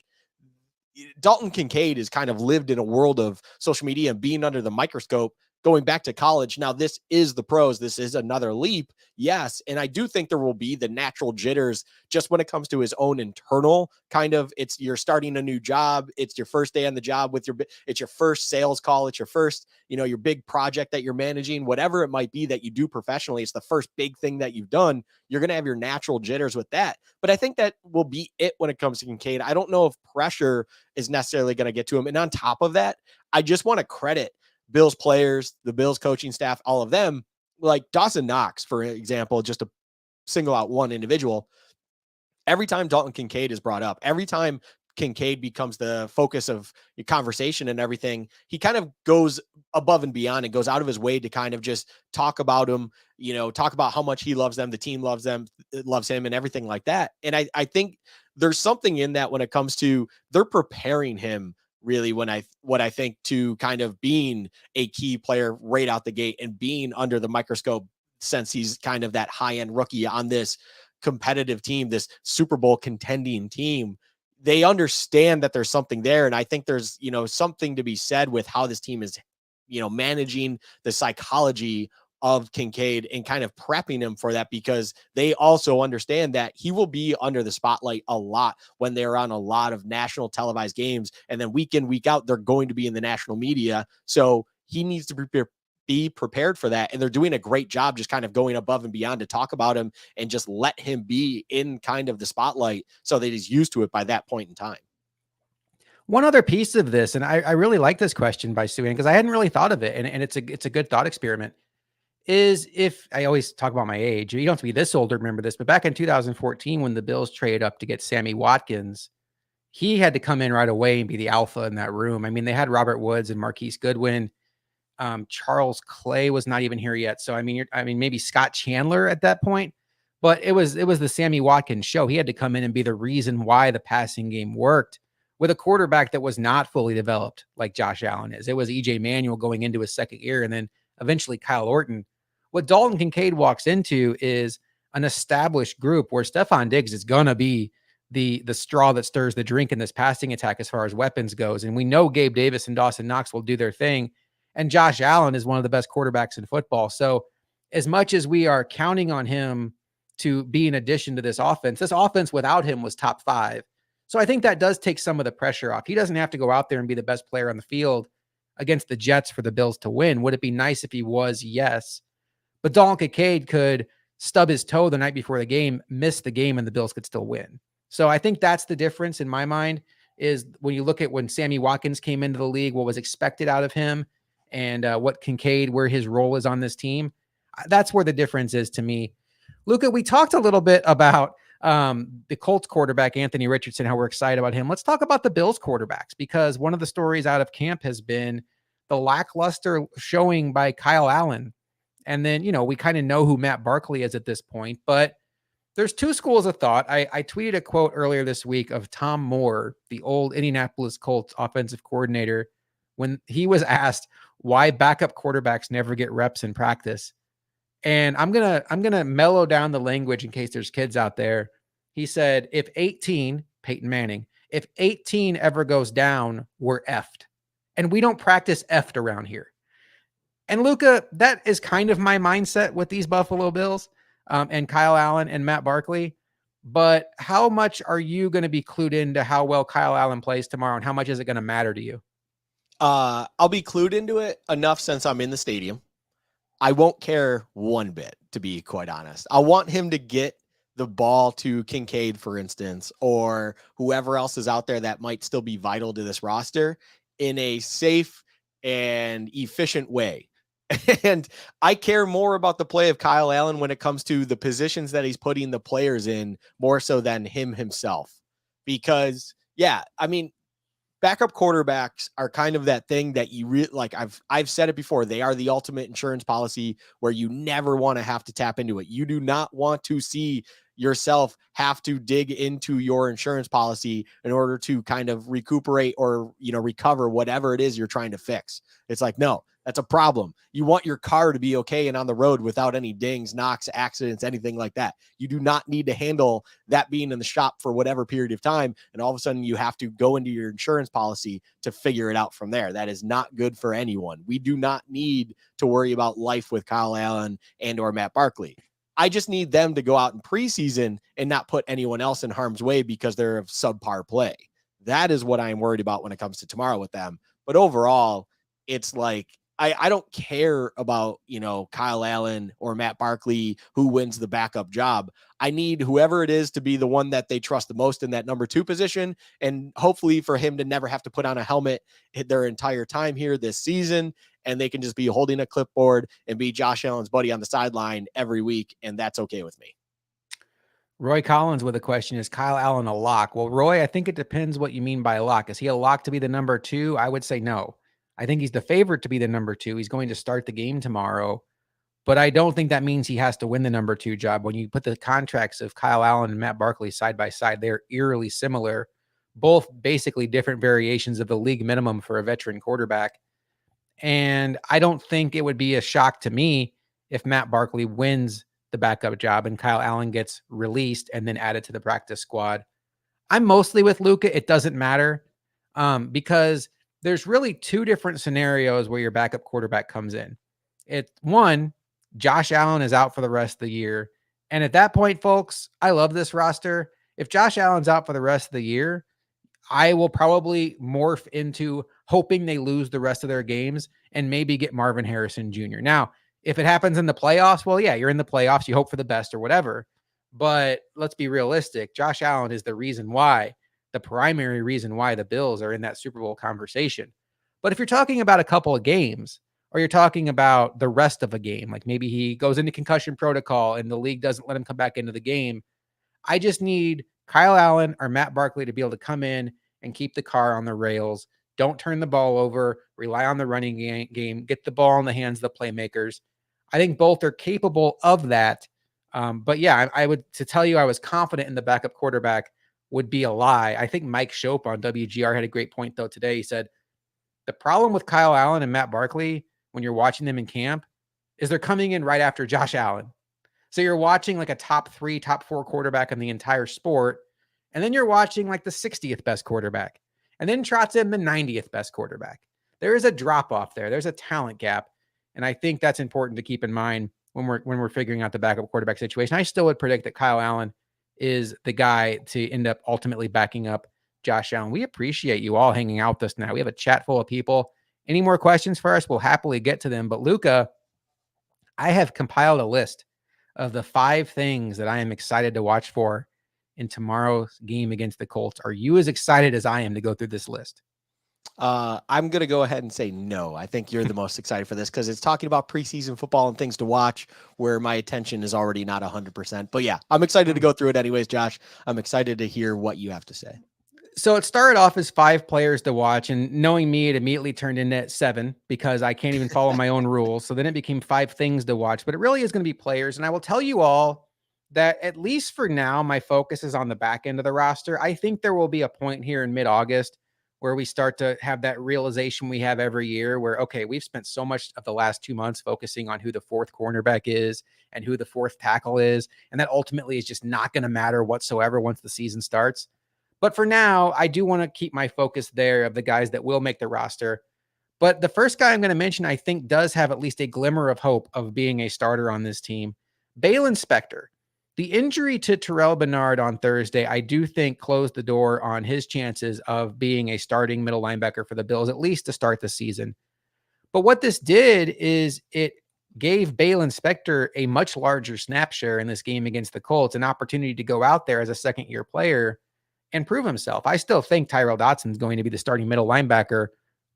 Dalton Kincaid has kind of lived in a world of social media and being under the microscope going back to college. Now, this is the pros. This is another leap. Yes. And I do think there will be the natural jitters just when it comes to his own internal kind of, it's you're starting a new job. It's your first day on the job with it's your first sales call. It's your first, your big project that you're managing, whatever it might be that you do professionally. It's the first big thing that you've done. You're going to have your natural jitters with that. But I think that will be it when it comes to Kincaid. I don't know if pressure is necessarily going to get to him. And on top of that, I just want to credit Bills players, the Bills coaching staff, all of them, like Dawson Knox, for example, just to single out one individual. Every time Dalton Kincaid is brought up, every time Kincaid becomes the focus of your conversation and everything, he kind of goes above and beyond and goes out of his way to kind of just talk about him, talk about how much he loves them, the team loves them, loves him, and everything like that. And I think there's something in that when it comes to they're preparing him really what I think to kind of being a key player right out the gate and being under the microscope, since he's kind of that high-end rookie on this competitive team, this Super Bowl contending team. They understand that there's something there. And I think there's, something to be said with how this team is, managing the psychology of Kincaid and kind of prepping him for that, because they also understand that he will be under the spotlight a lot when they're on a lot of national televised games. And then week in, week out, they're going to be in the national media. So he needs to be prepared for that. And they're doing a great job just kind of going above and beyond to talk about him and just let him be in kind of the spotlight so that he's used to it by that point in time. One other piece of this, and I really like this question by Sue Ann because I hadn't really thought of it, and it's a good thought experiment, is if I always talk about my age, you don't have to be this old to remember this, but back in 2014, when the Bills traded up to get Sammy Watkins, he had to come in right away and be the alpha in that room. I mean, they had Robert Woods and Marquise Goodwin. Charles Clay was not even here yet. So I mean, maybe Scott Chandler at that point, but it was the Sammy Watkins show. He had to come in and be the reason why the passing game worked with a quarterback that was not fully developed like Josh Allen is. It was EJ Manuel going into his second year, and then eventually Kyle Orton. What Dalton Kincaid walks into is an established group where Stephon Diggs is gonna be the straw that stirs the drink in this passing attack as far as weapons goes. And we know Gabe Davis and Dawson Knox will do their thing. And Josh Allen is one of the best quarterbacks in football. So as much as we are counting on him to be an addition to this offense without him was top 5. So I think that does take some of the pressure off. He doesn't have to go out there and be the best player on the field against the Jets for the Bills to win. Would it be nice if he was? Yes. But Dalton Kincaid could stub his toe the night before the game, miss the game, and the Bills could still win. So I think that's the difference in my mind is when you look at when Sammy Watkins came into the league, what was expected out of him and what Kincaid, where his role is on this team. That's where the difference is to me. Luka, we talked a little bit about the Colts quarterback, Anthony Richardson, how we're excited about him. Let's talk about the Bills quarterbacks, because one of the stories out of camp has been the lackluster showing by Kyle Allen. And then, we kind of know who Matt Barkley is at this point, but there's two schools of thought. I tweeted a quote earlier this week of Tom Moore, the old Indianapolis Colts offensive coordinator, when he was asked why backup quarterbacks never get reps in practice. And I'm gonna mellow down the language in case there's kids out there. He said, if 18, Peyton Manning, if 18 ever goes down, we're effed. And we don't practice effed around here. And Luka, that is kind of my mindset with these Buffalo Bills and Kyle Allen and Matt Barkley. But how much are you going to be clued into how well Kyle Allen plays tomorrow, and how much is it going to matter to you? I'll be clued into it enough since I'm in the stadium. I won't care one bit, to be quite honest. I want him to get the ball to Kincaid, for instance, or whoever else is out there that might still be vital to this roster in a safe and efficient way. And I care more about the play of Kyle Allen when it comes to the positions that he's putting the players in more so than him himself. Because, yeah, I mean, backup quarterbacks are kind of that thing that you like. I've said it before. They are the ultimate insurance policy where you never want to have to tap into it. You do not want to see yourself have to dig into your insurance policy in order to kind of recuperate or, recover whatever it is you're trying to fix. It's like, no, that's a problem. You want your car to be okay and on the road without any dings, knocks, accidents, anything like that. You do not need to handle that being in the shop for whatever period of time. And all of a sudden you have to go into your insurance policy to figure it out from there. That is not good for anyone. We do not need to worry about life with Kyle Allen and or Matt Barkley. I just need them to go out in preseason and not put anyone else in harm's way because they're of subpar play. That is what I'm worried about when it comes to tomorrow with them. But overall, it's like, I don't care about, Kyle Allen or Matt Barkley, who wins the backup job. I need whoever it is to be the one that they trust the most in that number 2 position. And hopefully for him to never have to put on a helmet their entire time here this season. And they can just be holding a clipboard and be Josh Allen's buddy on the sideline every week. And that's okay with me. Roy Collins with a question, is Kyle Allen a lock? Well, Roy, I think it depends what you mean by a lock. Is he a lock to be the number 2? I would say no. I think he's the favorite to be the number 2. He's going to start the game tomorrow, but I don't think that means he has to win the number 2 job. When you put the contracts of Kyle Allen and Matt Barkley side by side, they're eerily similar, both basically different variations of the league minimum for a veteran quarterback. And I don't think it would be a shock to me if Matt Barkley wins the backup job and Kyle Allen gets released and then added to the practice squad. I'm mostly with Luka. It doesn't matter because there's really 2 different scenarios where your backup quarterback comes in. It's one, Josh Allen is out for the rest of the year. And at that point, folks, I love this roster. If Josh Allen's out for the rest of the year, I will probably morph into hoping they lose the rest of their games and maybe get Marvin Harrison Jr. Now, if it happens in the playoffs, well, yeah, you're in the playoffs. You hope for the best or whatever. But let's be realistic. Josh Allen is the primary reason why the Bills are in that Super Bowl conversation. But if you're talking about a couple of games, or you're talking about the rest of a game, like maybe he goes into concussion protocol and the league doesn't let him come back into the game, I just need Kyle Allen or Matt Barkley to be able to come in and keep the car on the rails. Don't turn the ball over, rely on the running game, get the ball in the hands of the playmakers. I think both are capable of that. But yeah, I would, to tell you I was confident in the backup quarterback would be a lie. I think Mike Shope on WGR had a great point though today. He said, the problem with Kyle Allen and Matt Barkley when you're watching them in camp is they're coming in right after Josh Allen. So you're watching like a top 3, top 4 quarterback in the entire sport, and then you're watching like the 60th best quarterback, and then trots in the 90th best quarterback. There is a drop off there. There's a talent gap, and I think that's important to keep in mind when we're figuring out the backup quarterback situation. I still would predict that Kyle Allen is the guy to end up ultimately backing up Josh Allen. We appreciate you all hanging out with us now. We have a chat full of people. Any more questions for us? We'll happily get to them. But Luka, I have compiled a list of the 5 things that I am excited to watch for in tomorrow's game against the Colts. Are you as excited as I am to go through this list? I'm going to go ahead and say no. I think you're the most excited for this because it's talking about preseason football and things to watch where my attention is already not 100%. But yeah, I'm excited to go through it anyways, Josh. I'm excited to hear what you have to say. So it started off as 5 players to watch, and knowing me, it immediately turned into 7 because I can't even follow my own rules. So then it became 5 things to watch, but it really is going to be players. And I will tell you all that at least for now, my focus is on the back end of the roster. I think there will be a point here in mid-August where we start to have that realization we have every year where, okay, we've spent so much of the last 2 months focusing on who the 4th cornerback is and who the 4th tackle is. And that ultimately is just not going to matter whatsoever once the season starts. But for now, I do want to keep my focus there of the guys that will make the roster. But the first guy I'm going to mention, I think, does have at least a glimmer of hope of being a starter on this team. Baylon Spector. The injury to Terrell Bernard on Thursday, I do think closed the door on his chances of being a starting middle linebacker for the Bills, at least to start the season. But what this did is it gave Baylon Spector a much larger snap share in this game against the Colts, an opportunity to go out there as a second-year player and prove himself. I still think Tyrell Dodson is going to be the starting middle linebacker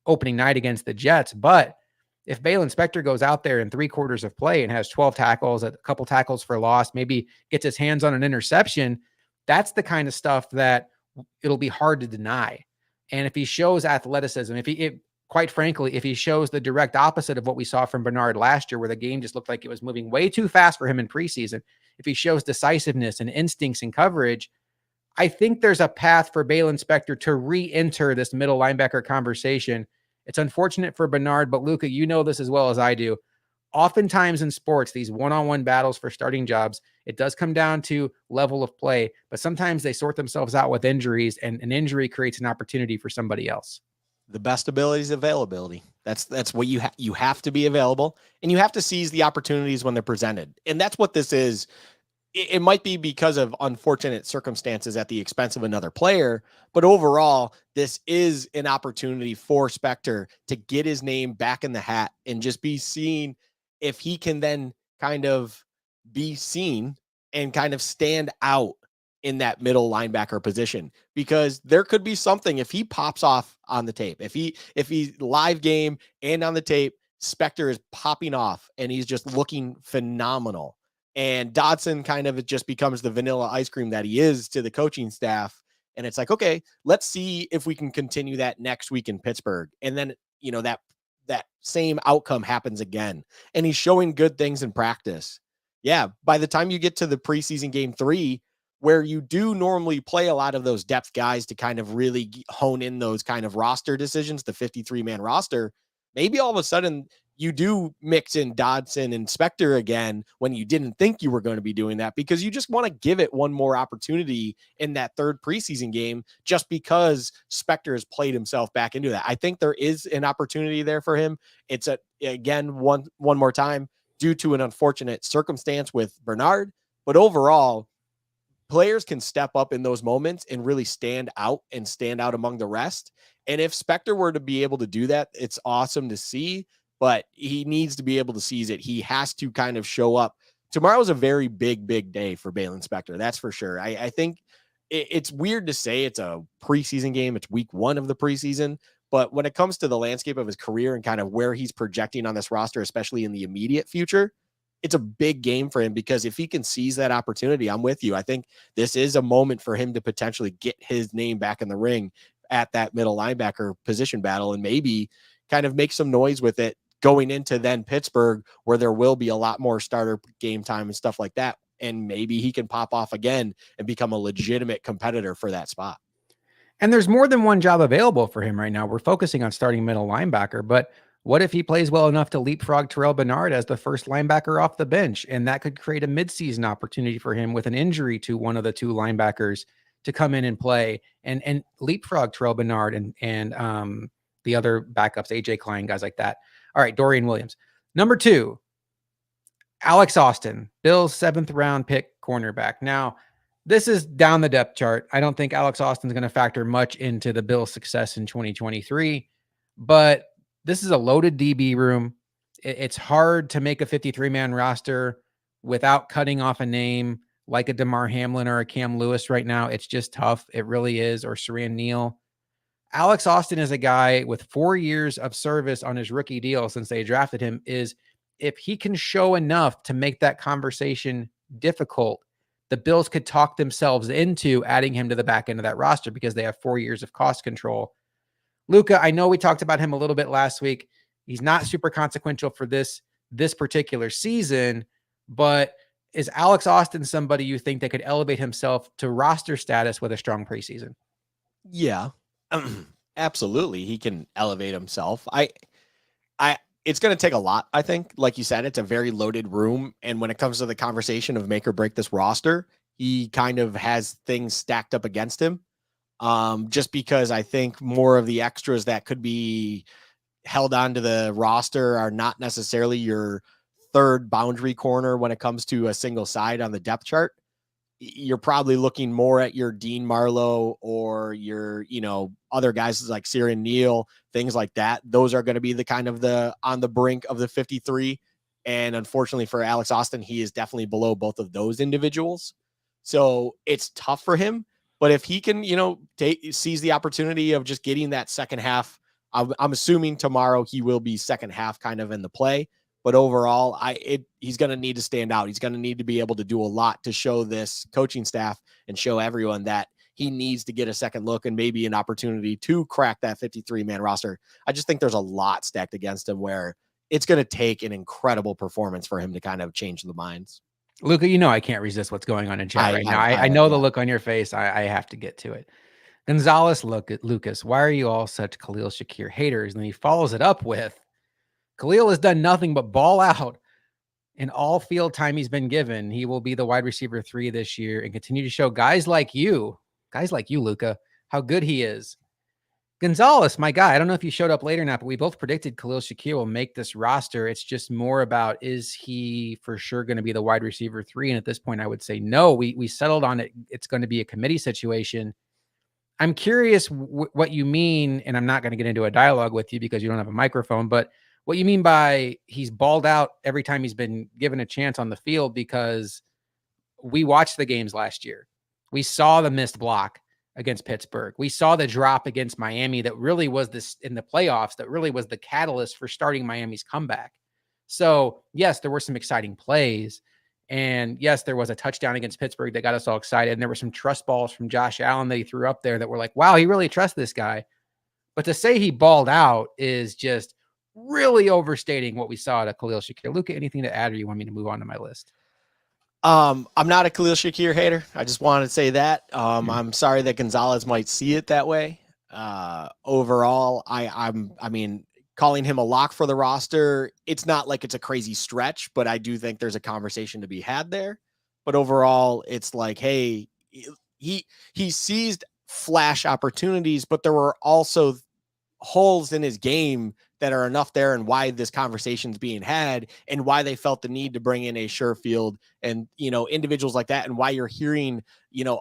opening night against the Jets. But if Baylon Spector goes out there in 3 quarters of play and has 12 tackles, a couple tackles for loss, maybe gets his hands on an interception, that's the kind of stuff that it'll be hard to deny. And if he shows athleticism, quite frankly, if he shows the direct opposite of what we saw from Bernard last year, where the game just looked like it was moving way too fast for him in preseason, if he shows decisiveness and instincts and coverage, I think there's a path for Baylon Spector to re-enter this middle linebacker conversation. It's unfortunate for Bernard, but Luka, you know this as well as I do. Oftentimes in sports, these one-on-one battles for starting jobs, it does come down to level of play, but sometimes they sort themselves out with injuries, and an injury creates an opportunity for somebody else. The best ability is availability. That's what you have to be available, and you have to seize the opportunities when they're presented. And that's what this is. It might be because of unfortunate circumstances at the expense of another player, but overall, this is an opportunity for Spector to get his name back in the hat and just be seen. If he can then kind of be seen and kind of stand out in that middle linebacker position, because there could be something if he pops off on the tape, if he's live game and on the tape, Spector is popping off and he's just looking phenomenal. And Dodson kind of just becomes the vanilla ice cream that he is to the coaching staff. And it's like, okay, let's see if we can continue that next week in Pittsburgh. And then, that same outcome happens again. And he's showing good things in practice. Yeah. By the time you get to the preseason game 3, where you do normally play a lot of those depth guys to kind of really hone in those kind of roster decisions, the 53-man roster, maybe all of a sudden you do mix in Dodson and Spector again when you didn't think you were going to be doing that, because you just want to give it one more opportunity in that 3rd preseason game, just because Spector has played himself back into that. I think there is an opportunity there for him. It's again, one more time, due to an unfortunate circumstance with Bernard, but overall, players can step up in those moments and really stand out among the rest. And if Spector were to be able to do that, it's awesome to see, but he needs to be able to seize it. He has to kind of show up. Tomorrow's a very big day for Baylon Spector. That's for sure. I think it's weird to say it's a preseason game. It's week 1 of the preseason, but when it comes to the landscape of his career and kind of where he's projecting on this roster, especially in the immediate future, it's a big game for him, because if he can seize that opportunity, I'm with you. I think this is a moment for him to potentially get his name back in the ring at that middle linebacker position battle and maybe kind of make some noise with it going into then Pittsburgh, where there will be a lot more starter game time and stuff like that. And maybe he can pop off again and become a legitimate competitor for that spot. And there's more than one job available for him right now. We're focusing on starting middle linebacker, but what if he plays well enough to leapfrog Terrell Bernard as the first linebacker off the bench? And that could create a midseason opportunity for him with an injury to one of the two linebackers to come in and play and leapfrog Terrell Bernard and the other backups, AJ Klein, guys like that. All right, Dorian Williams. Number 2, Alex Austin, Bills 7th round pick cornerback. Now, this is down the depth chart. I don't think Alex Austin's going to factor much into the Bills' success in 2023, but this is a loaded DB room. It's hard to make a 53-man roster without cutting off a name like a DeMar Hamlin or a Cam Lewis right now. It's just tough. It really is. Or Saran Neal. Alex Austin is a guy with 4 years of service on his rookie deal since they drafted him. Is if he can show enough to make that conversation difficult, the Bills could talk themselves into adding him to the back end of that roster because they have 4 years of cost control. Luka, I know we talked about him a little bit last week. He's not super consequential for this particular season, but is Alex Austin somebody you think that could elevate himself to roster status with a strong preseason? Yeah, absolutely. He can elevate himself. It's going to take a lot. I think, like you said, it's a very loaded room. And when it comes to the conversation of make or break this roster, he kind of has things stacked up against him. Just because I think more of the extras that could be held onto the roster are not necessarily your third boundary corner when it comes to a single side on the depth chart. You're probably looking more at your Dean Marlowe or your, other guys like Siran Neal, things like that. Those are going to be the kind of the on the brink of the 53. And unfortunately for Alex Austin, he is definitely below both of those individuals. So it's tough for him. But if he can, seize the opportunity of just getting that second half, I'm assuming tomorrow he will be second half kind of in the play. But overall, he's going to need to stand out. He's going to need to be able to do a lot to show this coaching staff and show everyone that he needs to get a second look and maybe an opportunity to crack that 53-man roster. I just think there's a lot stacked against him where it's going to take an incredible performance for him to kind of change the minds. Luka, I can't resist what's going on in chat right now. I know the look on your face. I have to get to it. Gonzalez, Lucas, why are you all such Khalil Shakir haters? And then he follows it up with, Khalil has done nothing but ball out in all field time he's been given. He will be the wide receiver 3 this year and continue to show guys like you, Luka, how good he is. Gonzalez, my guy, I don't know if you showed up later or not, but we both predicted Khalil Shakir will make this roster. It's just more about, is he for sure going to be the wide receiver 3? And at this point, I would say no. We settled on it. It's going to be a committee situation. I'm curious what you mean, and I'm not going to get into a dialogue with you because you don't have a microphone, but what you mean by he's balled out every time he's been given a chance on the field, because we watched the games last year. We saw the missed block against Pittsburgh. We saw the drop against Miami that really was this in the playoffs, that really was the catalyst for starting Miami's comeback. So yes, there were some exciting plays. And yes, there was a touchdown against Pittsburgh that got us all excited. And there were some trust balls from Josh Allen that he threw up there that were like, wow, he really trusts this guy. But to say he balled out is just really overstating what we saw at Khalil Shakir. Luka, anything to add, or you want me to move on to my list? I'm not a Khalil Shakir hater. I just wanted to say that. I'm sorry that Gonzalez might see it that way. Overall, I mean, calling him a lock for the roster, it's not like it's a crazy stretch, but I do think there's a conversation to be had there. But overall, it's like, hey, he seized flash opportunities, but there were also holes in his game that are enough there, and why this conversation's being had and why they felt the need to bring in a Sherfield and, individuals like that, and why you're hearing,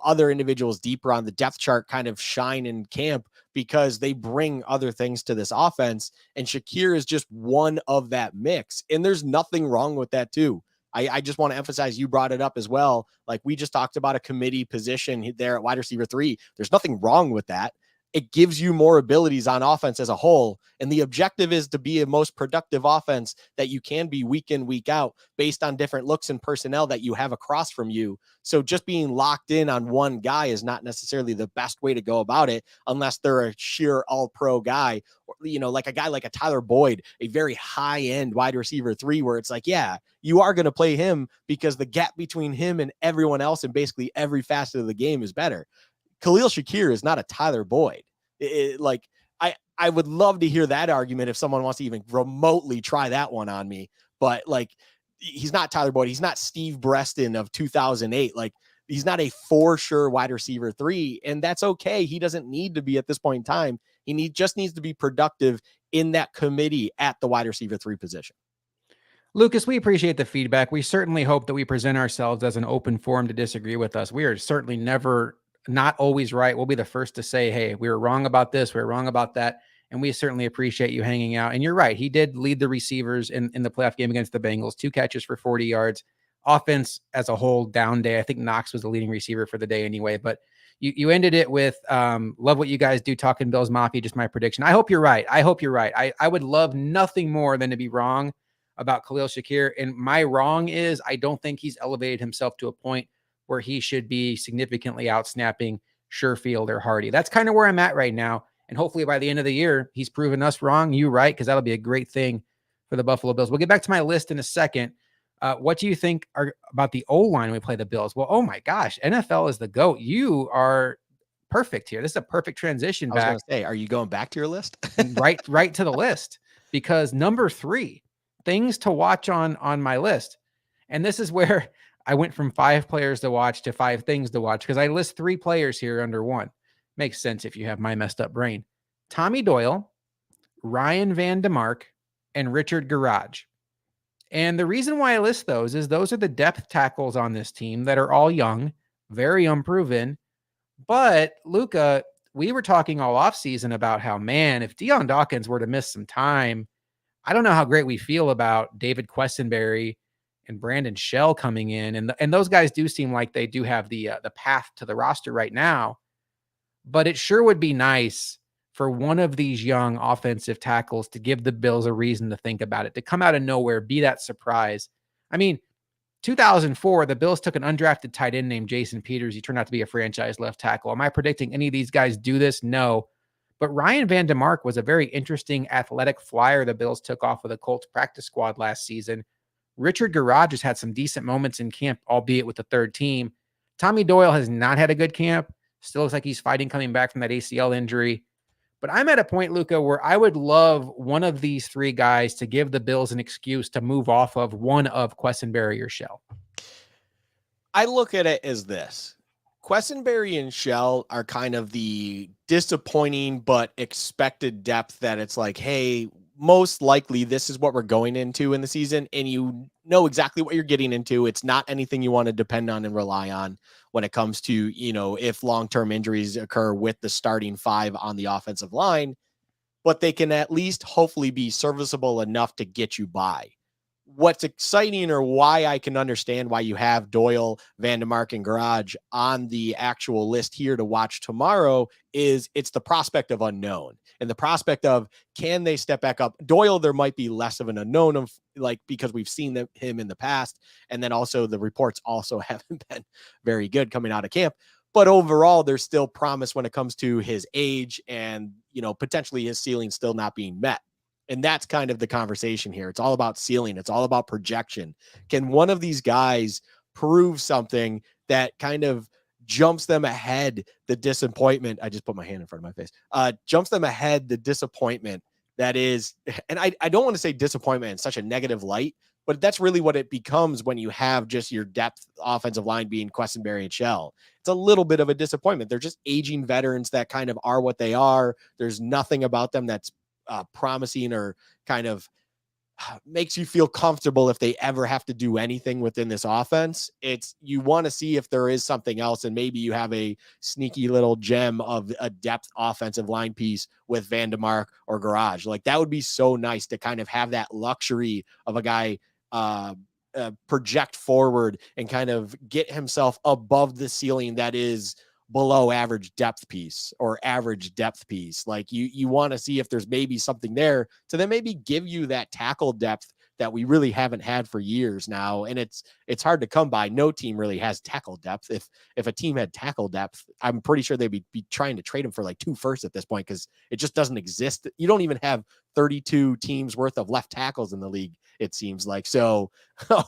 other individuals deeper on the depth chart kind of shine in camp, because they bring other things to this offense. And Shakir is just one of that mix. And there's nothing wrong with that too. I just want to emphasize, you brought it up as well. Like we just talked about a committee position there at wide receiver 3. There's nothing wrong with that. it gives you more abilities on offense as a whole. And the objective is to be a most productive offense that you can be week in, week out based on different looks and personnel that you have across from you. So just being locked in on one guy is not necessarily the best way to go about it unless they're a sheer all pro guy, or, like a guy like a Tyler Boyd, a very high end wide receiver 3, where it's like, yeah, you are going to play him because the gap between him and everyone else in basically every facet of the game is better. Khalil Shakir is not a Tyler Boyd. I would love to hear that argument if someone wants to even remotely try that one on me. But he's not Tyler Boyd. He's not Steve Breston of 2008. He's not a for sure wide receiver 3, and that's okay. He doesn't need to be at this point in time. Just needs to be productive in that committee at the wide receiver 3 position. Lucas, we appreciate the feedback. We certainly hope that we present ourselves as an open forum to disagree with us. We are certainly not always right. We'll be the first to say, hey, we were wrong about this, we were wrong about that. And we certainly appreciate you hanging out. And you're right. He did lead the receivers in the playoff game against the Bengals, 2 catches for 40 yards. Offense as a whole, down day. I think Knox was the leading receiver for the day anyway. But you ended it with love what you guys do, talking Bills Mafia, just my prediction. I hope you're right. I would love nothing more than to be wrong about Khalil Shakir. And my wrong is I don't think he's elevated himself to a point where he should be significantly outsnapping Sherfield or Hardy. That's kind of where I'm at right now. And hopefully by the end of the year, he's proven us wrong, you right, because that'll be a great thing for the Buffalo Bills. We'll get back to my list in a second. What do you think about the O-line when we play the Bills? Well, oh my gosh, NFL is the GOAT. You are perfect here. This is a perfect transition back. I was going to say, are you going back to your list? right to the list, because number 3, things to watch on my list. And this is where I went from 5 players to watch to 5 things to watch, because I list 3 players here under one. Makes sense if you have my messed up brain. Tommy Doyle, Ryan Van DeMark, and Richard Garage. And the reason why I list those is those are the depth tackles on this team that are all young, very unproven. But Luka, we were talking all offseason about how, man, if Deion Dawkins were to miss some time, I don't know how great we feel about David Quessenberry and Brandon Shell coming in. And those guys do seem like they do have the path to the roster right now. But it sure would be nice for one of these young offensive tackles to give the Bills a reason to think about it, to come out of nowhere, be that surprise. I mean, 2004, the Bills took an undrafted tight end named Jason Peters. He turned out to be a franchise left tackle. Am I predicting any of these guys do this? No. But Ryan Van DeMark was a very interesting athletic flyer the Bills took off of the Colts practice squad last season. Richard Garage has had some decent moments in camp, albeit with the third team. Tommy Doyle has not had a good camp. Still looks like he's fighting coming back from that ACL injury. But I'm at a point, Luka, where I would love one of these 3 guys to give the Bills an excuse to move off of one of Quessenberry or Shell. I look at it as this. Quessenberry and Shell are kind of the disappointing but expected depth that it's like, hey, most likely this is what we're going into in the season, and you know exactly what you're getting into. It's not anything you want to depend on and rely on when it comes to, if long-term injuries occur with the starting 5 on the offensive line, but they can at least hopefully be serviceable enough to get you by. What's exciting, or why I can understand why you have Doyle, Van DeMark, and Garage on the actual list here to watch tomorrow, is it's the prospect of unknown and the prospect of, can they step back up? Doyle, there might be less of an unknown of because we've seen him in the past. And then also the reports also haven't been very good coming out of camp. But overall, there's still promise when it comes to his age and, potentially his ceiling still not being met. And that's kind of the conversation here. It's all about ceiling. It's all about projection. Can one of these guys prove something that kind of jumps them ahead the disappointment? I just put my hand in front of my face. Jumps them ahead the disappointment that is, and I don't want to say disappointment in such a negative light, but that's really what it becomes when you have just your depth offensive line being Quessenberry and Shell. It's a little bit of a disappointment. They're just aging veterans that kind of are what they are. There's nothing about them that's promising or kind of makes you feel comfortable if they ever have to do anything within this offense. You want to see if there is something else, and maybe you have a sneaky little gem of a depth offensive line piece with Van DeMark or Garage. That would be so nice to kind of have that luxury of a guy project forward and kind of get himself above the ceiling that is below average depth piece or average depth piece. Like you want to see if there's maybe something there to then maybe give you that tackle depth that we really haven't had for years now. And it's hard to come by. No team really has tackle depth. If a team had tackle depth, I'm pretty sure they'd be trying to trade him for like 2 firsts at this point, because it just doesn't exist. You don't even have 32 teams worth of left tackles in the league, it seems like. So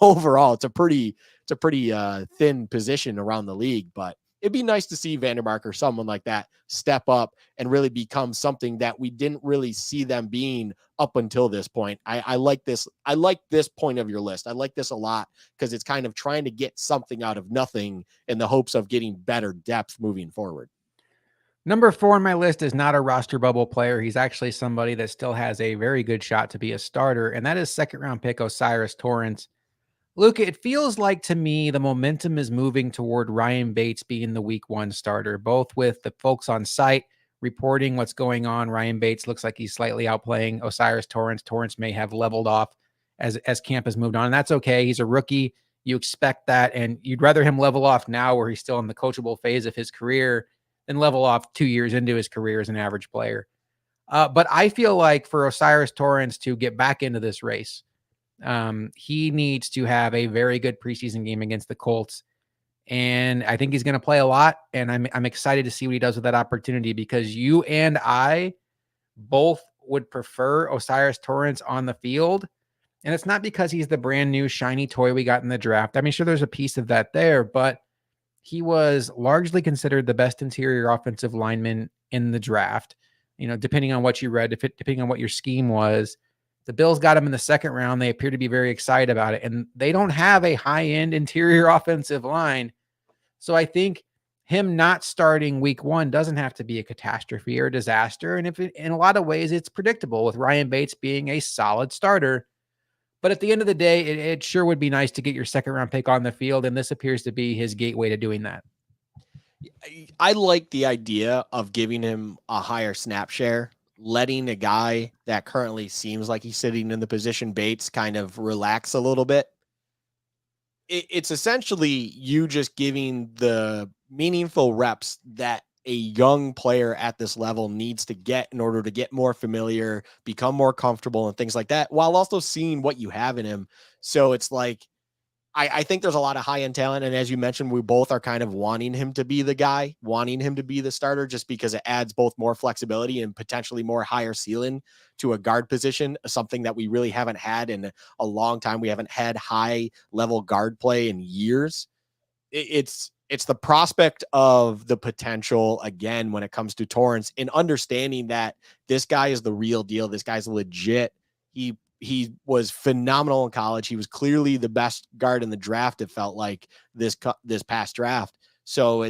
overall, it's a pretty thin position around the league. But it'd be nice to see Vandermark or someone like that step up and really become something that we didn't really see them being up until this point. I like this. I like this point of your list. I like this a lot because it's kind of trying to get something out of nothing in the hopes of getting better depth moving forward. Number 4 on my list is not a roster bubble player. He's actually somebody that still has a very good shot to be a starter, and that is second round pick Osiris Torrance. Luka, it feels like to me the momentum is moving toward Ryan Bates being the week 1 starter, both with the folks on site reporting what's going on. Ryan Bates looks like he's slightly outplaying Osiris Torrance. Torrance may have leveled off as camp has moved on, and that's okay. He's a rookie. You expect that, and you'd rather him level off now where he's still in the coachable phase of his career than level off 2 years into his career as an average player. But I feel like for Osiris Torrance to get back into this race, he needs to have a very good preseason game against the Colts. And I think he's going to play a lot. And I'm excited to see what he does with that opportunity, because you and I both would prefer Osiris Torrance on the field. And it's not because he's the brand new shiny toy we got in the draft. I mean, sure, there's a piece of that there, but he was largely considered the best interior offensive lineman in the draft. You know, depending on what you read, depending on what your scheme was. The Bills got him in the second round. They appear to be very excited about it. And they don't have a high-end interior offensive line. So I think him not starting week 1 doesn't have to be a catastrophe or a disaster. And in a lot of ways, it's predictable with Ryan Bates being a solid starter. But at the end of the day, it sure would be nice to get your second round pick on the field. And this appears to be his gateway to doing that. I like the idea of giving him a higher snap share, letting a guy that currently seems like he's sitting in the position Bates kind of relax a little bit. It's essentially you just giving the meaningful reps that a young player at this level needs to get in order to get more familiar, become more comfortable and things like that, while also seeing what you have in him. So it's like, I think there's a lot of high-end talent. And as you mentioned, we both are kind of wanting him to be the guy, wanting him to be the starter, just because it adds both more flexibility and potentially more higher ceiling to a guard position, something that we really haven't had in a long time. We haven't had high-level guard play in years. It's the prospect of the potential, again, when it comes to Torrance, and understanding that this guy is the real deal. This guy's legit. He was phenomenal in college. He was clearly the best guard in the draft, it felt like, this past draft. So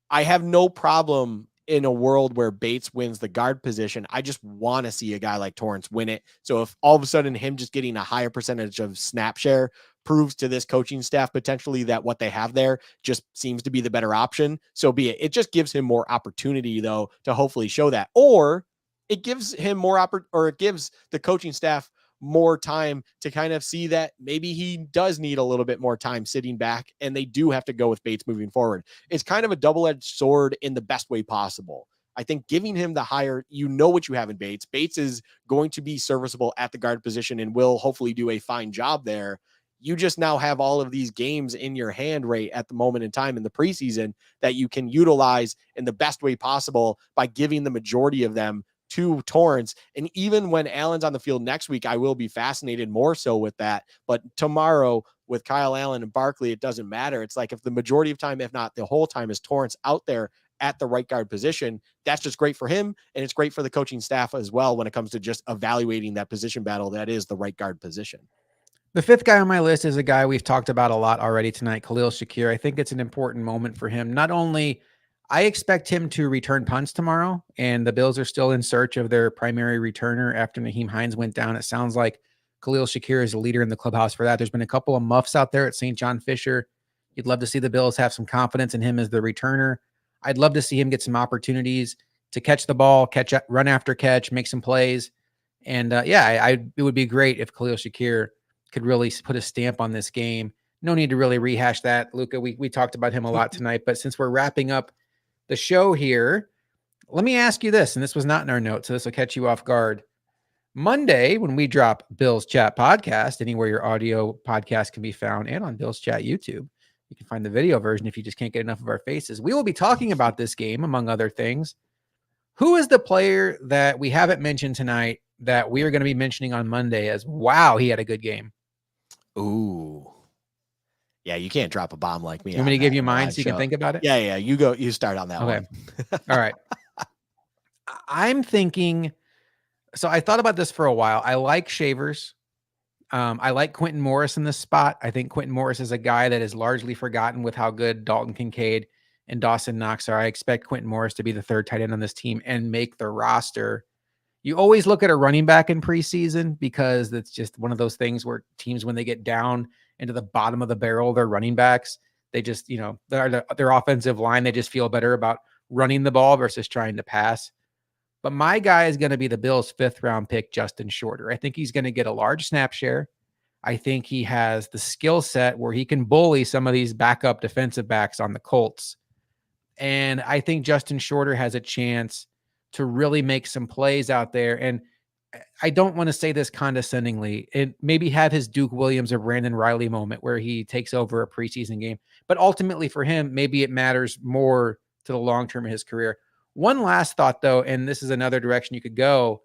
I have no problem in a world where Bates wins the guard position. I just want to see a guy like Torrance win it. So if all of a sudden him just getting a higher percentage of snap share proves to this coaching staff potentially that what they have there just seems to be the better option, so be it. It just gives him more opportunity, though, to hopefully show that. Or it gives him more or it gives the coaching staff more time to kind of see that maybe he does need a little bit more time sitting back, and they do have to go with Bates moving forward. It's kind of a double-edged sword in the best way possible. I think giving him the higher, you know what you have in Bates. Bates is going to be serviceable at the guard position and will hopefully do a fine job there. You just now have all of these games in your hand right at the moment in time in the preseason that you can utilize in the best way possible by giving the majority of them to Torrance. And even when Allen's on the field next week, I will be fascinated more so with that. But tomorrow with Kyle Allen and Barkley, it doesn't matter. It's like if the majority of time, if not the whole time, is Torrance out there at the right guard position, that's just great for him. And it's great for the coaching staff as well when it comes to just evaluating that position battle that is the right guard position. The 5th guy on my list is a guy we've talked about a lot already tonight, Khalil Shakir. I think it's an important moment for him. Not only I expect him to return punts tomorrow, and the Bills are still in search of their primary returner after Naheem Hines went down. It sounds like Khalil Shakir is a leader in the clubhouse for that. There's been a couple of muffs out there at St. John Fisher. You'd love to see the Bills have some confidence in him as the returner. I'd love to see him get some opportunities to catch the ball, run after catch, make some plays. And it would be great if Khalil Shakir could really put a stamp on this game. no need to really rehash that, Luka. We talked about him a lot tonight, but since we're wrapping up the show here, let me ask you this, and this was not in our notes, so this will catch you off guard. Monday, when we drop Bill's Chat podcast, anywhere your audio podcast can be found, and on Bill's Chat YouTube, you can find the video version if you just can't get enough of our faces. We will be talking about this game, among other things. Who is the player that we haven't mentioned tonight that we are going to be mentioning on Monday as, wow, he had a good game? Ooh. Yeah, you can't drop a bomb like me. You want me to give you mine so you can think about it? Yeah, you go. You start on that one. All right. I'm thinking, so I thought about this for a while. I like Shavers. I like Quentin Morris in this spot. I think Quentin Morris is a guy that is largely forgotten with how good Dalton Kincaid and Dawson Knox are. I expect Quentin Morris to be the third tight end on this team and make the roster. You always look at a running back in preseason because that's just one of those things where teams, when they get down into the bottom of the barrel, their running backs, they just, their offensive line, they just feel better about running the ball versus trying to pass. But my guy is going to be the Bills' 5th round pick, Justin Shorter. I think he's going to get a large snap share. I think he has the skill set where he can bully some of these backup defensive backs on the Colts. And I think Justin Shorter has a chance to really make some plays out there. And I don't want to say this condescendingly, and maybe have his Duke Williams or Brandon Riley moment where he takes over a preseason game. But ultimately for him, maybe it matters more to the long term of his career. One last thought, though, and this is another direction you could go.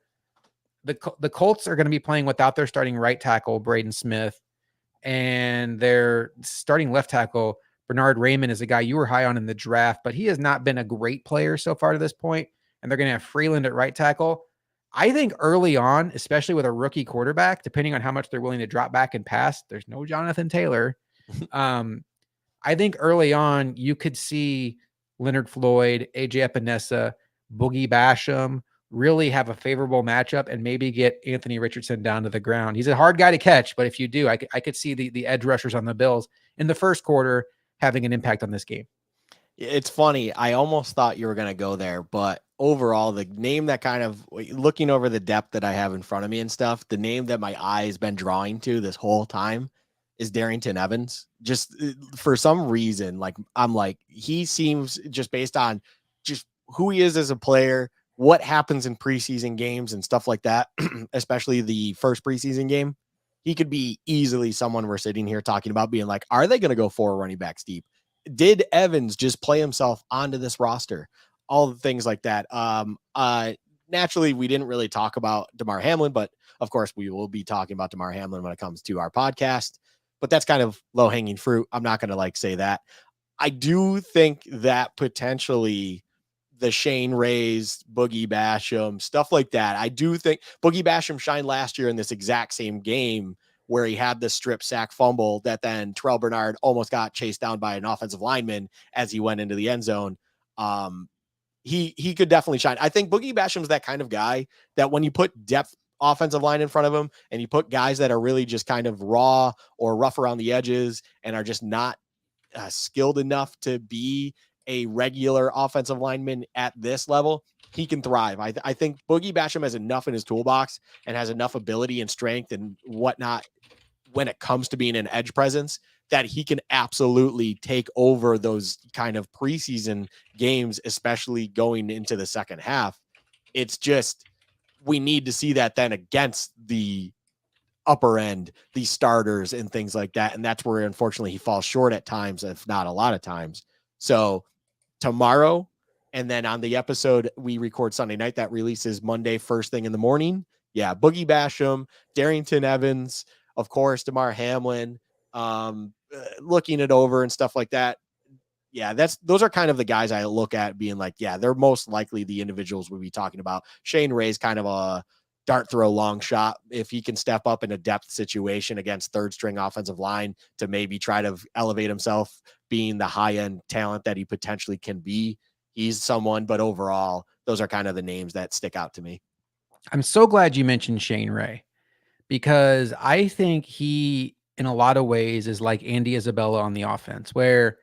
The Colts are going to be playing without their starting right tackle, Braden Smith, and their starting left tackle, Bernard Raymond, is a guy you were high on in the draft, but he has not been a great player so far to this point. And they're going to have Freeland at right tackle. I think early on, especially with a rookie quarterback, depending on how much they're willing to drop back and pass, there's no Jonathan Taylor. I think early on, you could see Leonard Floyd, AJ Epinesa, Boogie Basham really have a favorable matchup and maybe get Anthony Richardson down to the ground. He's a hard guy to catch, but if you do, I could see the edge rushers on the Bills in the first quarter having an impact on this game. It's funny. I almost thought you were going to go there, but overall, the name that kind of, looking over the depth that I have in front of me and stuff, the name that my eye has been drawing to this whole time is Darrington Evans. Just for some reason, I'm like, he seems, just based on just who he is as a player, what happens in preseason games and stuff like that, especially the first preseason game, he could be easily someone we're sitting here talking about being like, are they going to go 4 running backs deep? Did Evans just play himself onto this roster? All the things like that. Naturally, we didn't really talk about Damar Hamlin, but of course we will be talking about Damar Hamlin when it comes to our podcast. But that's kind of low hanging fruit. I'm not going to say that. I do think that potentially the Shane Rays, Boogie Basham, stuff like that. I do think Boogie Basham shined last year in this exact same game where he had the strip sack fumble that then Terrell Bernard almost got chased down by an offensive lineman as he went into the end zone. He could definitely shine. I think Boogie Basham's that kind of guy that when you put depth offensive line in front of him and you put guys that are really just kind of raw or rough around the edges and are just not skilled enough to be a regular offensive lineman at this level, he can thrive. I think Boogie Basham has enough in his toolbox and has enough ability and strength and whatnot when it comes to being an edge presence that he can absolutely take over those kind of preseason games, especially going into the second half. It's just, we need to see that then against the upper end, the starters and things like that. And that's where, unfortunately, he falls short at times, if not a lot of times. So tomorrow, and then on the episode we record Sunday night, that releases Monday, first thing in the morning. Yeah. Boogie Basham, Darrington Evans, of course, Damar Hamlin, looking it over and stuff like that. Yeah, those are kind of the guys I look at being like, yeah, they're most likely the individuals we'll be talking about. Shane Ray's kind of a dart throw long shot. If he can step up in a depth situation against third string offensive line to maybe try to elevate himself being the high end talent that he potentially can be, he's someone. But overall, those are kind of the names that stick out to me. I'm so glad you mentioned Shane Ray, because I think he, in a lot of ways, is like Andy Isabella on the offense, where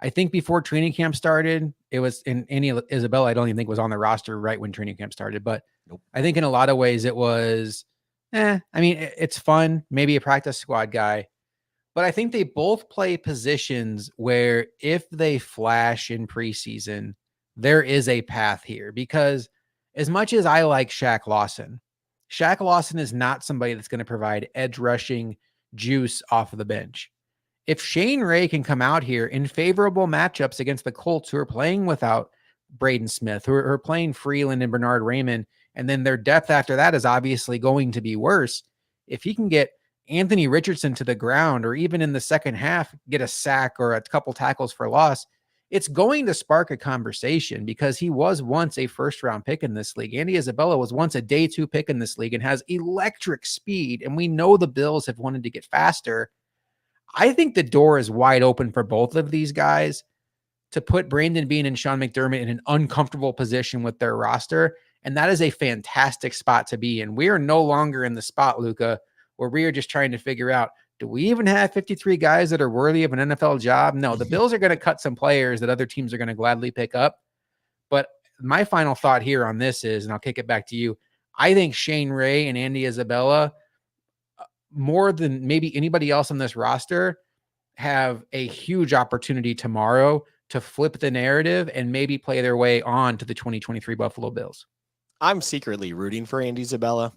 I think before training camp started, it was, in Andy Isabella, I don't even think was on the roster right when training camp started, but nope. I think in a lot of ways it was, I mean, it's fun, maybe a practice squad guy, but I think they both play positions where if they flash in preseason, there is a path here. Because as much as I like Shaq Lawson is not somebody that's going to provide edge rushing juice off of the bench. If Shane Ray can come out here in favorable matchups against the Colts, who are playing without Braden Smith, who are playing Freeland and Bernard Raymond, and then their depth after that is obviously going to be worse. If he can get Anthony Richardson to the ground, or even in the second half, get a sack or a couple tackles for loss, it's going to spark a conversation, because he was once a first round pick in this league. Andy Isabella was once a day 2 pick in this league and has electric speed. And we know the Bills have wanted to get faster. I think the door is wide open for both of these guys to put Brandon Beane and Sean McDermott in an uncomfortable position with their roster. And that is a fantastic spot to be in. We are no longer in the spot, Luka, where we are just trying to figure out, do we even have 53 guys that are worthy of an NFL job? No, the Bills are going to cut some players that other teams are going to gladly pick up. But my final thought here on this is, and I'll kick it back to you, I think Shane Ray and Andy Isabella, more than maybe anybody else on this roster, have a huge opportunity tomorrow to flip the narrative and maybe play their way on to the 2023 Buffalo Bills. I'm secretly rooting for Andy Isabella.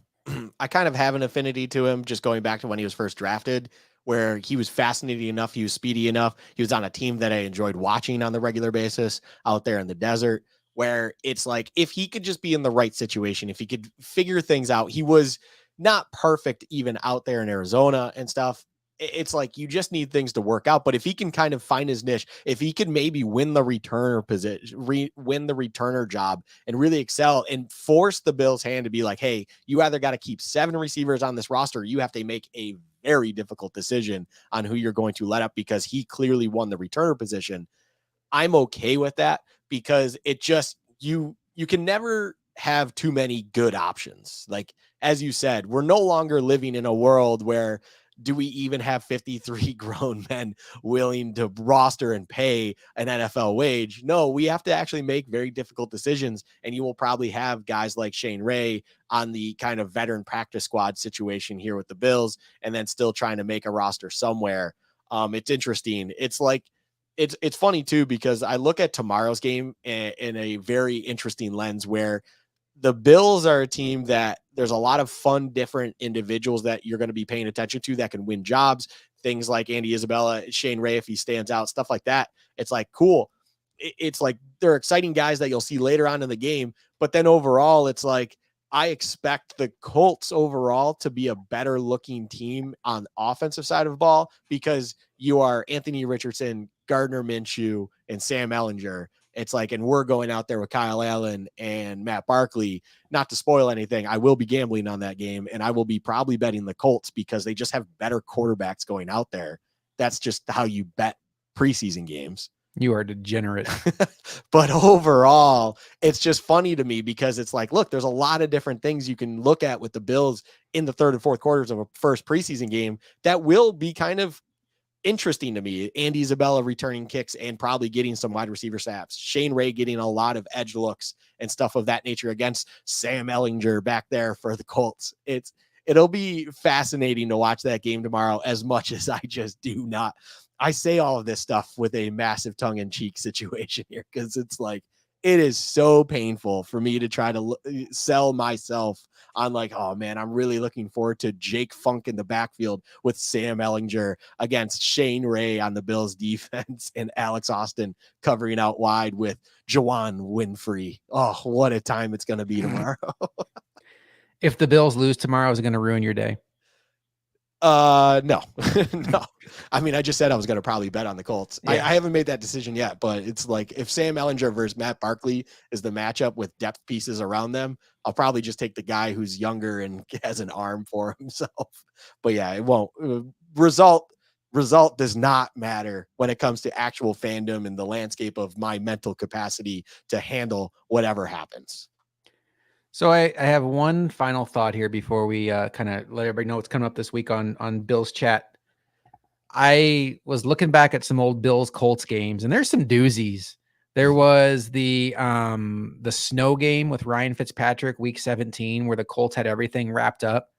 I kind of have an affinity to him, just going back to when he was first drafted, where he was fascinating enough, he was speedy enough, he was on a team that I enjoyed watching on the regular basis out there in the desert, where it's like, if he could just be in the right situation, if he could figure things out, he was not perfect even out there in Arizona and stuff. It's like, you just need things to work out. But if he can kind of find his niche, if he could maybe win the returner position, win the returner job and really excel and force the Bills' hand to be like, hey, you either got to keep 7 receivers on this roster, or you have to make a very difficult decision on who you're going to let up, because he clearly won the returner position. I'm okay with that, because it just, you can never have too many good options. Like, as you said, we're no longer living in a world where, do we even have 53 grown men willing to roster and pay an NFL wage? No, we have to actually make very difficult decisions. And you will probably have guys like Shane Ray on the kind of veteran practice squad situation here with the Bills, and then still trying to make a roster somewhere. It's interesting. It's like, it's funny too, because I look at tomorrow's game in a very interesting lens, where the Bills are a team that there's a lot of fun, different individuals that you're going to be paying attention to that can win jobs. Things like Andy Isabella, Shane Ray, if he stands out, stuff like that. It's like, cool. It's like, they're exciting guys that you'll see later on in the game. But then overall, it's like, I expect the Colts overall to be a better looking team on the offensive side of the ball, because you are Anthony Richardson, Gardner Minshew, and Sam Ehlinger. It's like, and we're going out there with Kyle Allen and Matt Barkley. Not to spoil anything, I will be gambling on that game, and I will be probably betting the Colts, because they just have better quarterbacks going out there. That's just how you bet preseason games. You are degenerate. But overall, it's just funny to me, because it's like, look, there's a lot of different things you can look at with the Bills in the third and fourth quarters of a first preseason game that will be kind of interesting to me. Andy Isabella returning kicks and probably getting some wide receiver snaps. Shane Ray getting a lot of edge looks and stuff of that nature against Sam Ehlinger back there for the Colts. It'll be fascinating to watch that game tomorrow, as much as I just do not. I say all of this stuff with a massive tongue-in-cheek situation here, because it's like, it is so painful for me to try to sell myself on like, oh man, I'm really looking forward to Jake Funk in the backfield with Sam Ehlinger against Shane Ray on the Bills defense, and Alex Austin covering out wide with Juwan Winfrey. Oh, what a time it's going to be tomorrow. If the Bills lose tomorrow, is it going to ruin your day? No, no. I mean, I just said I was going to probably bet on the Colts. Yeah. I haven't made that decision yet, but it's like, if Sam Ehlinger versus Matt Barkley is the matchup with depth pieces around them, I'll probably just take the guy who's younger and has an arm for himself. But yeah, it won't. Result does not matter when it comes to actual fandom and the landscape of my mental capacity to handle whatever happens. So I have one final thought here before we kind of let everybody know what's coming up this week on Bills Chat. I was looking back at some old Bills Colts games, and there's some doozies. There was the snow game with Ryan Fitzpatrick, week 17, where the Colts had everything wrapped up,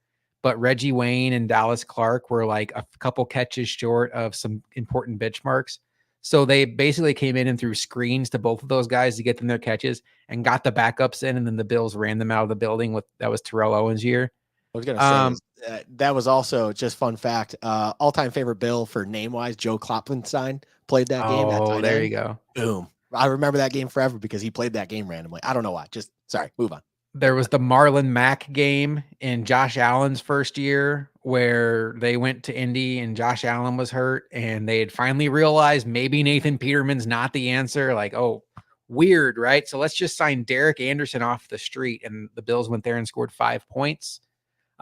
but Reggie Wayne and Dallas Clark were like a couple catches short of some important benchmarks. So they basically came in and threw screens to both of those guys to get them their catches and got the backups in, and then the Bills ran them out of the building. That was Terrell Owens' year. I was going to say is, that was also just fun fact. All-time favorite Bill for name-wise, Joe Klopfenstein played that game. Oh, there you go. Boom. I remember that game forever because he played that game randomly. I don't know why. Sorry, move on. There was the Marlon Mack game in Josh Allen's first year where they went to Indy and Josh Allen was hurt, and they had finally realized maybe Nathan Peterman's not the answer. Like, oh, weird, right? So let's just sign Derek Anderson off the street. And the Bills went there and scored 5 points.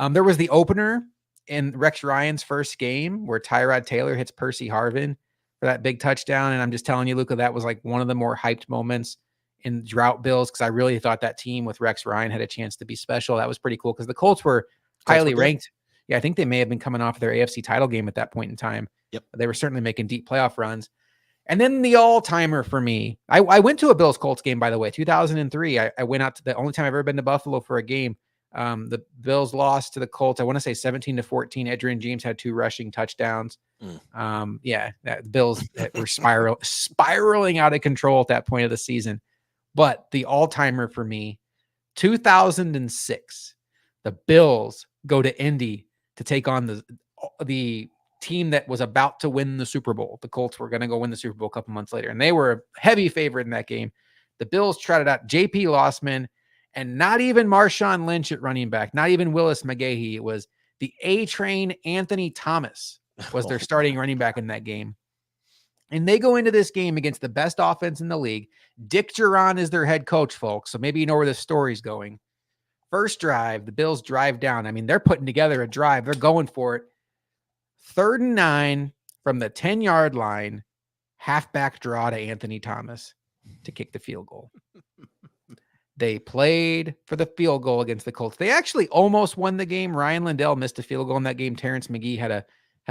There was the opener in Rex Ryan's first game where Tyrod Taylor hits Percy Harvin for that big touchdown. And I'm just telling you, Luka, that was like one of the more hyped moments in drought Bills, because I really thought that team with Rex Ryan had a chance to be special. That was pretty cool because the Colts were highly ranked. Yeah, I think they may have been coming off their AFC title game at that point in time. Yep. They were certainly making deep playoff runs. And then the all-timer for me, I went to a Bills-Colts game, by the way, 2003. I went out to the only time I've ever been to Buffalo for a game. The Bills lost to the Colts, I want to say 17-14. Adrian James had 2 rushing touchdowns. The Bills were spiraling out of control at that point of the season. But the all-timer for me, 2006, the Bills go to Indy to take on the team that was about to win the Super Bowl. The Colts were going to go win the Super Bowl a couple months later, and they were a heavy favorite in that game. The Bills trotted out J.P. Lossman, and not even Marshawn Lynch at running back, not even Willis McGahee. It was the A-Train Anthony Thomas was their starting running back in that game. And they go into this game against the best offense in the league. Dick Duran is their head coach, folks. So maybe you know where the story's going. First drive, the Bills drive down. I mean, they're putting together a drive. They're going for it. 3rd and 9 from the 10-yard line, halfback draw to Anthony Thomas to kick the field goal. They played for the field goal against the Colts. They actually almost won the game. Ryan Lindell missed a field goal in that game. Terrence McGee had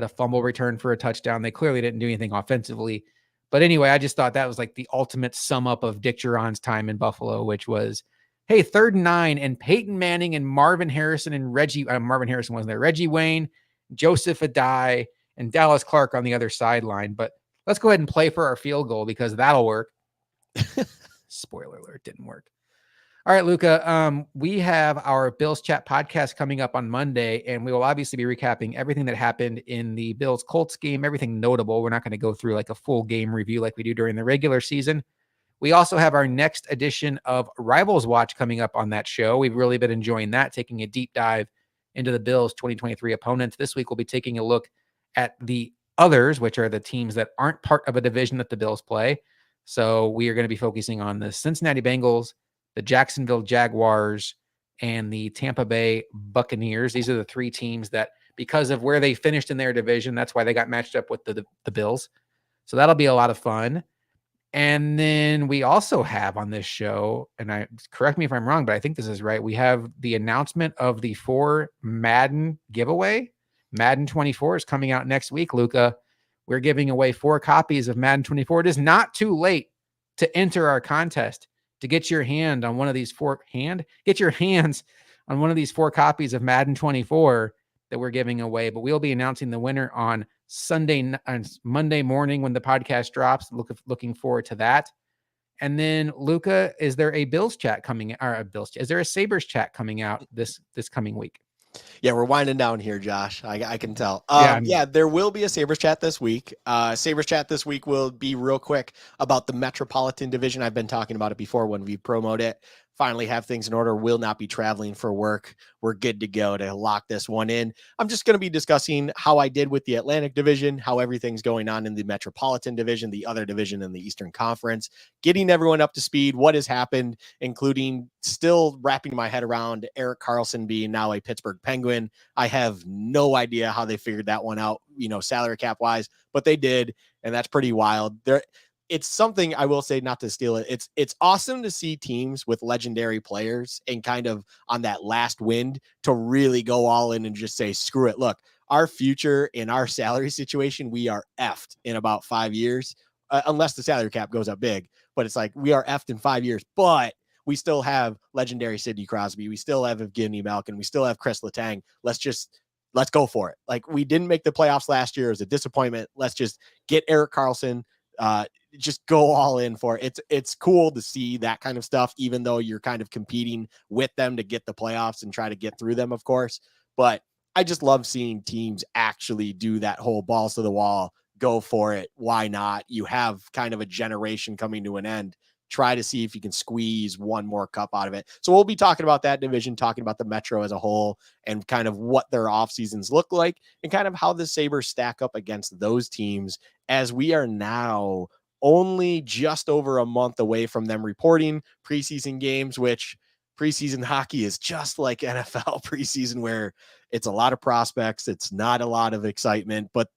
a fumble return for a touchdown. They clearly didn't do anything offensively. But anyway, I just thought that was like the ultimate sum up of Dick Duran's time in Buffalo, which was, hey, 3rd and 9, and Peyton Manning and Marvin Harrison and Marvin Harrison wasn't there. Reggie Wayne, Joseph Adai, and Dallas Clark on the other sideline. But let's go ahead and play for our field goal because that'll work. Spoiler alert, didn't work. All right, Luka, we have our Bills Chat podcast coming up on Monday, and we will obviously be recapping everything that happened in the Bills-Colts game, everything notable. We're not going to go through like a full game review like we do during the regular season. We also have our next edition of Rivals Watch coming up on that show. We've really been enjoying that, taking a deep dive into the Bills' 2023 opponents. This week, we'll be taking a look at the others, which are the teams that aren't part of a division that the Bills play. So we are going to be focusing on the Cincinnati Bengals, the Jacksonville Jaguars, and the Tampa Bay Buccaneers. These are the 3 teams that, because of where they finished in their division, that's why they got matched up with the Bills. So that'll be a lot of fun. And then we also have on this show, and correct me if I'm wrong, but I think this is right. We have the announcement of the 4 Madden giveaway. Madden 24 is coming out next week, Luka. We're giving away 4 copies of Madden 24. It is not too late to enter our contest to get your hands on one of these 4 copies of Madden 24 that we're giving away. But we'll be announcing the winner on Monday morning when the podcast drops. Looking forward to that. And then, Luka, is there a Bills chat coming? Is there a Sabres chat coming out this coming week? Yeah, we're winding down here, Josh. I can tell. There will be a Sabres chat this week. Sabres chat this week will be real quick about the Metropolitan Division. I've been talking about it before when we promote it. Finally have things in order. Will not be traveling for work. We're good to go to lock this one in. I'm just going to be discussing how I did with the Atlantic Division, how everything's going on in the Metropolitan Division, the other division in the Eastern Conference, getting everyone up to speed, what has happened, including still wrapping my head around Erik Karlsson being now a Pittsburgh Penguin. I have no idea how they figured that one out, salary cap wise, but they did. And that's pretty wild. It's something I will say, not to steal it. It's awesome to see teams with legendary players and kind of on that last wind to really go all in and just say, screw it. Look, our future in our salary situation, we are effed in about 5 years, unless the salary cap goes up big, but it's like, we are effed in 5 years, but we still have legendary Sidney Crosby. We still have Evgeny Malkin. We still have Chris Letang. Let's go for it. Like, we didn't make the playoffs last year. It was a disappointment. Let's just get Erik Karlsson, just go all in for it. It's cool to see that kind of stuff, even though you're kind of competing with them to get the playoffs and try to get through them, of course. But I just love seeing teams actually do that whole balls to the wall, go for it. Why not? You have kind of a generation coming to an end. Try to see if you can squeeze one more cup out of it. So we'll be talking about that division, talking about the Metro as a whole, and kind of what their off seasons look like, and kind of how the Sabres stack up against those teams, as we are now only just over a month away from them reporting preseason games, which preseason hockey is just like NFL preseason, where it's a lot of prospects. It's not a lot of excitement. But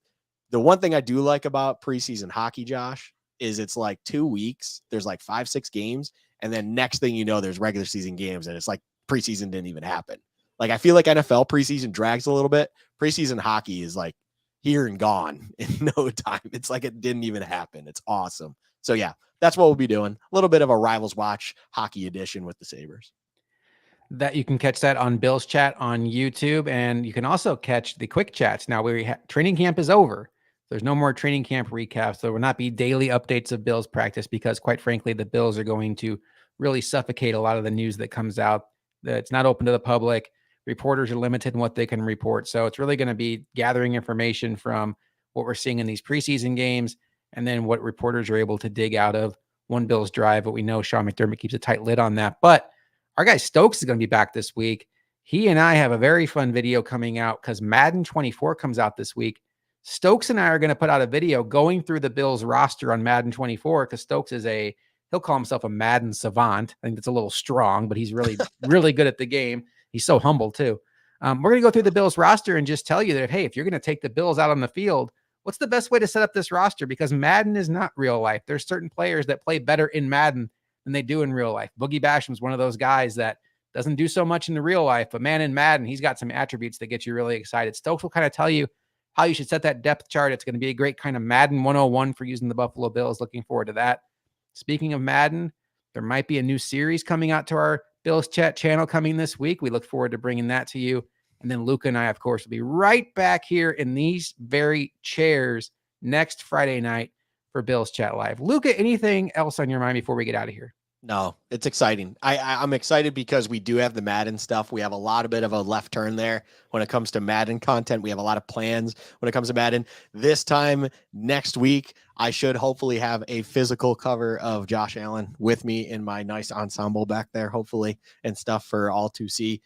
the one thing I do like about preseason hockey, Josh, is it's like 2 weeks. There's like 5-6 games. And then next thing you know, there's regular season games. And it's like preseason didn't even happen. Like, I feel like NFL preseason drags a little bit. Preseason hockey is like here and gone in no time. It's like it didn't even happen. It's awesome. So yeah, that's what we'll be doing. A little bit of a Rivals Watch hockey edition with the Sabres. That you can catch that on Bill's Chat on YouTube, and you can also catch the quick chats. Now, training camp is over. There's no more training camp recaps. There will not be daily updates of Bills practice, because quite frankly, the Bills are going to really suffocate a lot of the news that comes out. It's not open to the public. Reporters are limited in what they can report. So it's really going to be gathering information from what we're seeing in these preseason games, and then what reporters are able to dig out of one Bills drive. But we know Sean McDermott keeps a tight lid on that. But our guy Stokes is going to be back this week. He and I have a very fun video coming out because Madden 24 comes out this week. Stokes and I are going to put out a video going through the Bills roster on Madden 24, because Stokes is he'll call himself a Madden savant. I think that's a little strong, but he's really, really good at the game. He's so humble too. We're going to go through the Bills roster and just tell you that, hey, if you're going to take the Bills out on the field, what's the best way to set up this roster? Because Madden is not real life. There's certain players that play better in Madden than they do in real life. Boogie Basham's one of those guys that doesn't do so much in the real life, but man, in Madden, he's got some attributes that get you really excited. Stokes will kind of tell you how you should set that depth chart. It's going to be a great kind of Madden 101 for using the Buffalo Bills. Looking forward to that. Speaking of Madden, there might be a new series coming out to our Bills Chat channel coming this week. We look forward to bringing that to you. And then Luka and I, of course, will be right back here in these very chairs next Friday night for Bills Chat Live. Luka, anything else on your mind before we get out of here? No, it's exciting. I'm excited because we do have the Madden stuff. We have a lot of bit of a left turn there when it comes to Madden content. We have a lot of plans when it comes to Madden. This time next week, I should hopefully have a physical cover of Josh Allen with me in my nice ensemble back there, hopefully, and stuff for all to see.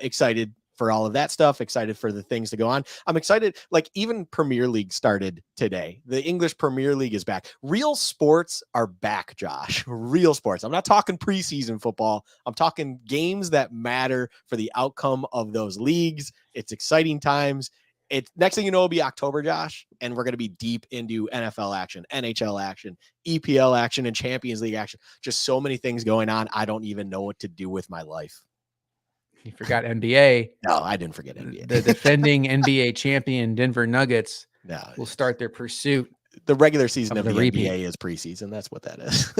Excited for all of that stuff, excited for the things to go on. I'm excited, like even Premier League started today. The English Premier League is back. Real sports are back, Josh. Real sports. I'm not talking preseason football. I'm talking games that matter for the outcome of those leagues. It's exciting times. It's next thing you know, it'll be October, Josh, and we're going to be deep into NFL action, NHL action, EPL action, and Champions League action. Just so many things going on. I don't even know what to do with my life. You forgot NBA. No, I didn't forget NBA. The defending NBA champion Denver Nuggets will start their pursuit. The regular season of the repeat. NBA is preseason. That's what that is.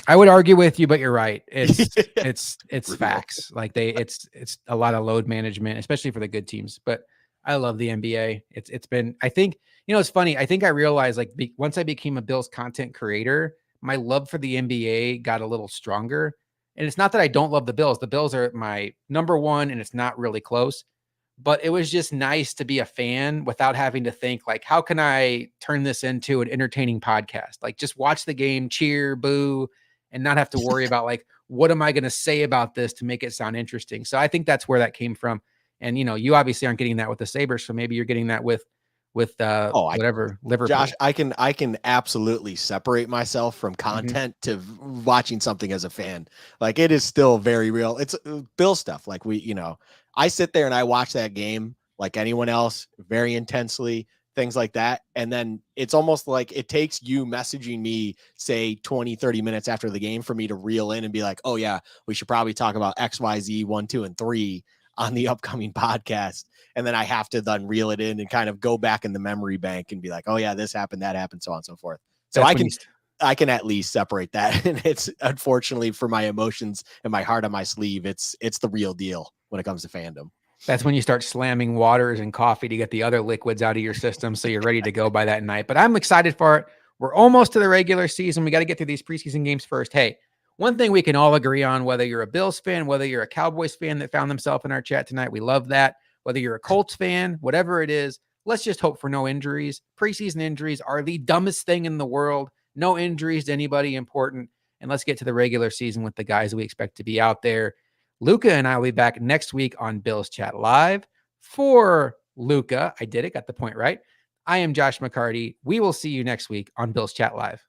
I would argue with you, but you're right. It's facts. Like it's a lot of load management, especially for the good teams. But I love the NBA. It's been, I think, it's funny. I think I realized once I became a Bills content creator, my love for the NBA got a little stronger. And it's not that I don't love the Bills. The Bills are my number one, and it's not really close. But it was just nice to be a fan without having to think, like, how can I turn this into an entertaining podcast? Like, just watch the game, cheer, boo, and not have to worry about, like, what am I going to say about this to make it sound interesting? So I think that's where that came from. And, you obviously aren't getting that with the Sabres. So maybe you're getting that with whatever Liverpool. Josh, I can absolutely separate myself from content to watching something as a fan. Like, it is still very real. It's Bill stuff. Like I sit there and I watch that game like anyone else, very intensely, things like that. And then it's almost like it takes you messaging me, say 20, 30 minutes after the game for me to reel in and be like, oh yeah, we should probably talk about XYZ 1, 2, and 3 on the upcoming podcast. And then I have to then reel it in and kind of go back in the memory bank and be like, oh yeah, this happened, that happened, so on and so forth. So I can at least separate that. And it's unfortunately for my emotions and my heart on my sleeve, it's the real deal when it comes to fandom. That's when you start slamming waters and coffee to get the other liquids out of your system so you're ready to go by that night. But I'm excited for it. We're almost to the regular season. We got to get through these preseason games first. Hey, one thing we can all agree on, whether you're a Bills fan, whether you're a Cowboys fan that found themselves in our chat tonight, we love that. Whether you're a Colts fan, whatever it is, let's just hope for no injuries. Preseason injuries are the dumbest thing in the world. No injuries to anybody important. And let's get to the regular season with the guys we expect to be out there. Luka and I will be back next week on Bills Chat Live. For Luka, I did it, got the point right. I am Josh McCarty. We will see you next week on Bills Chat Live.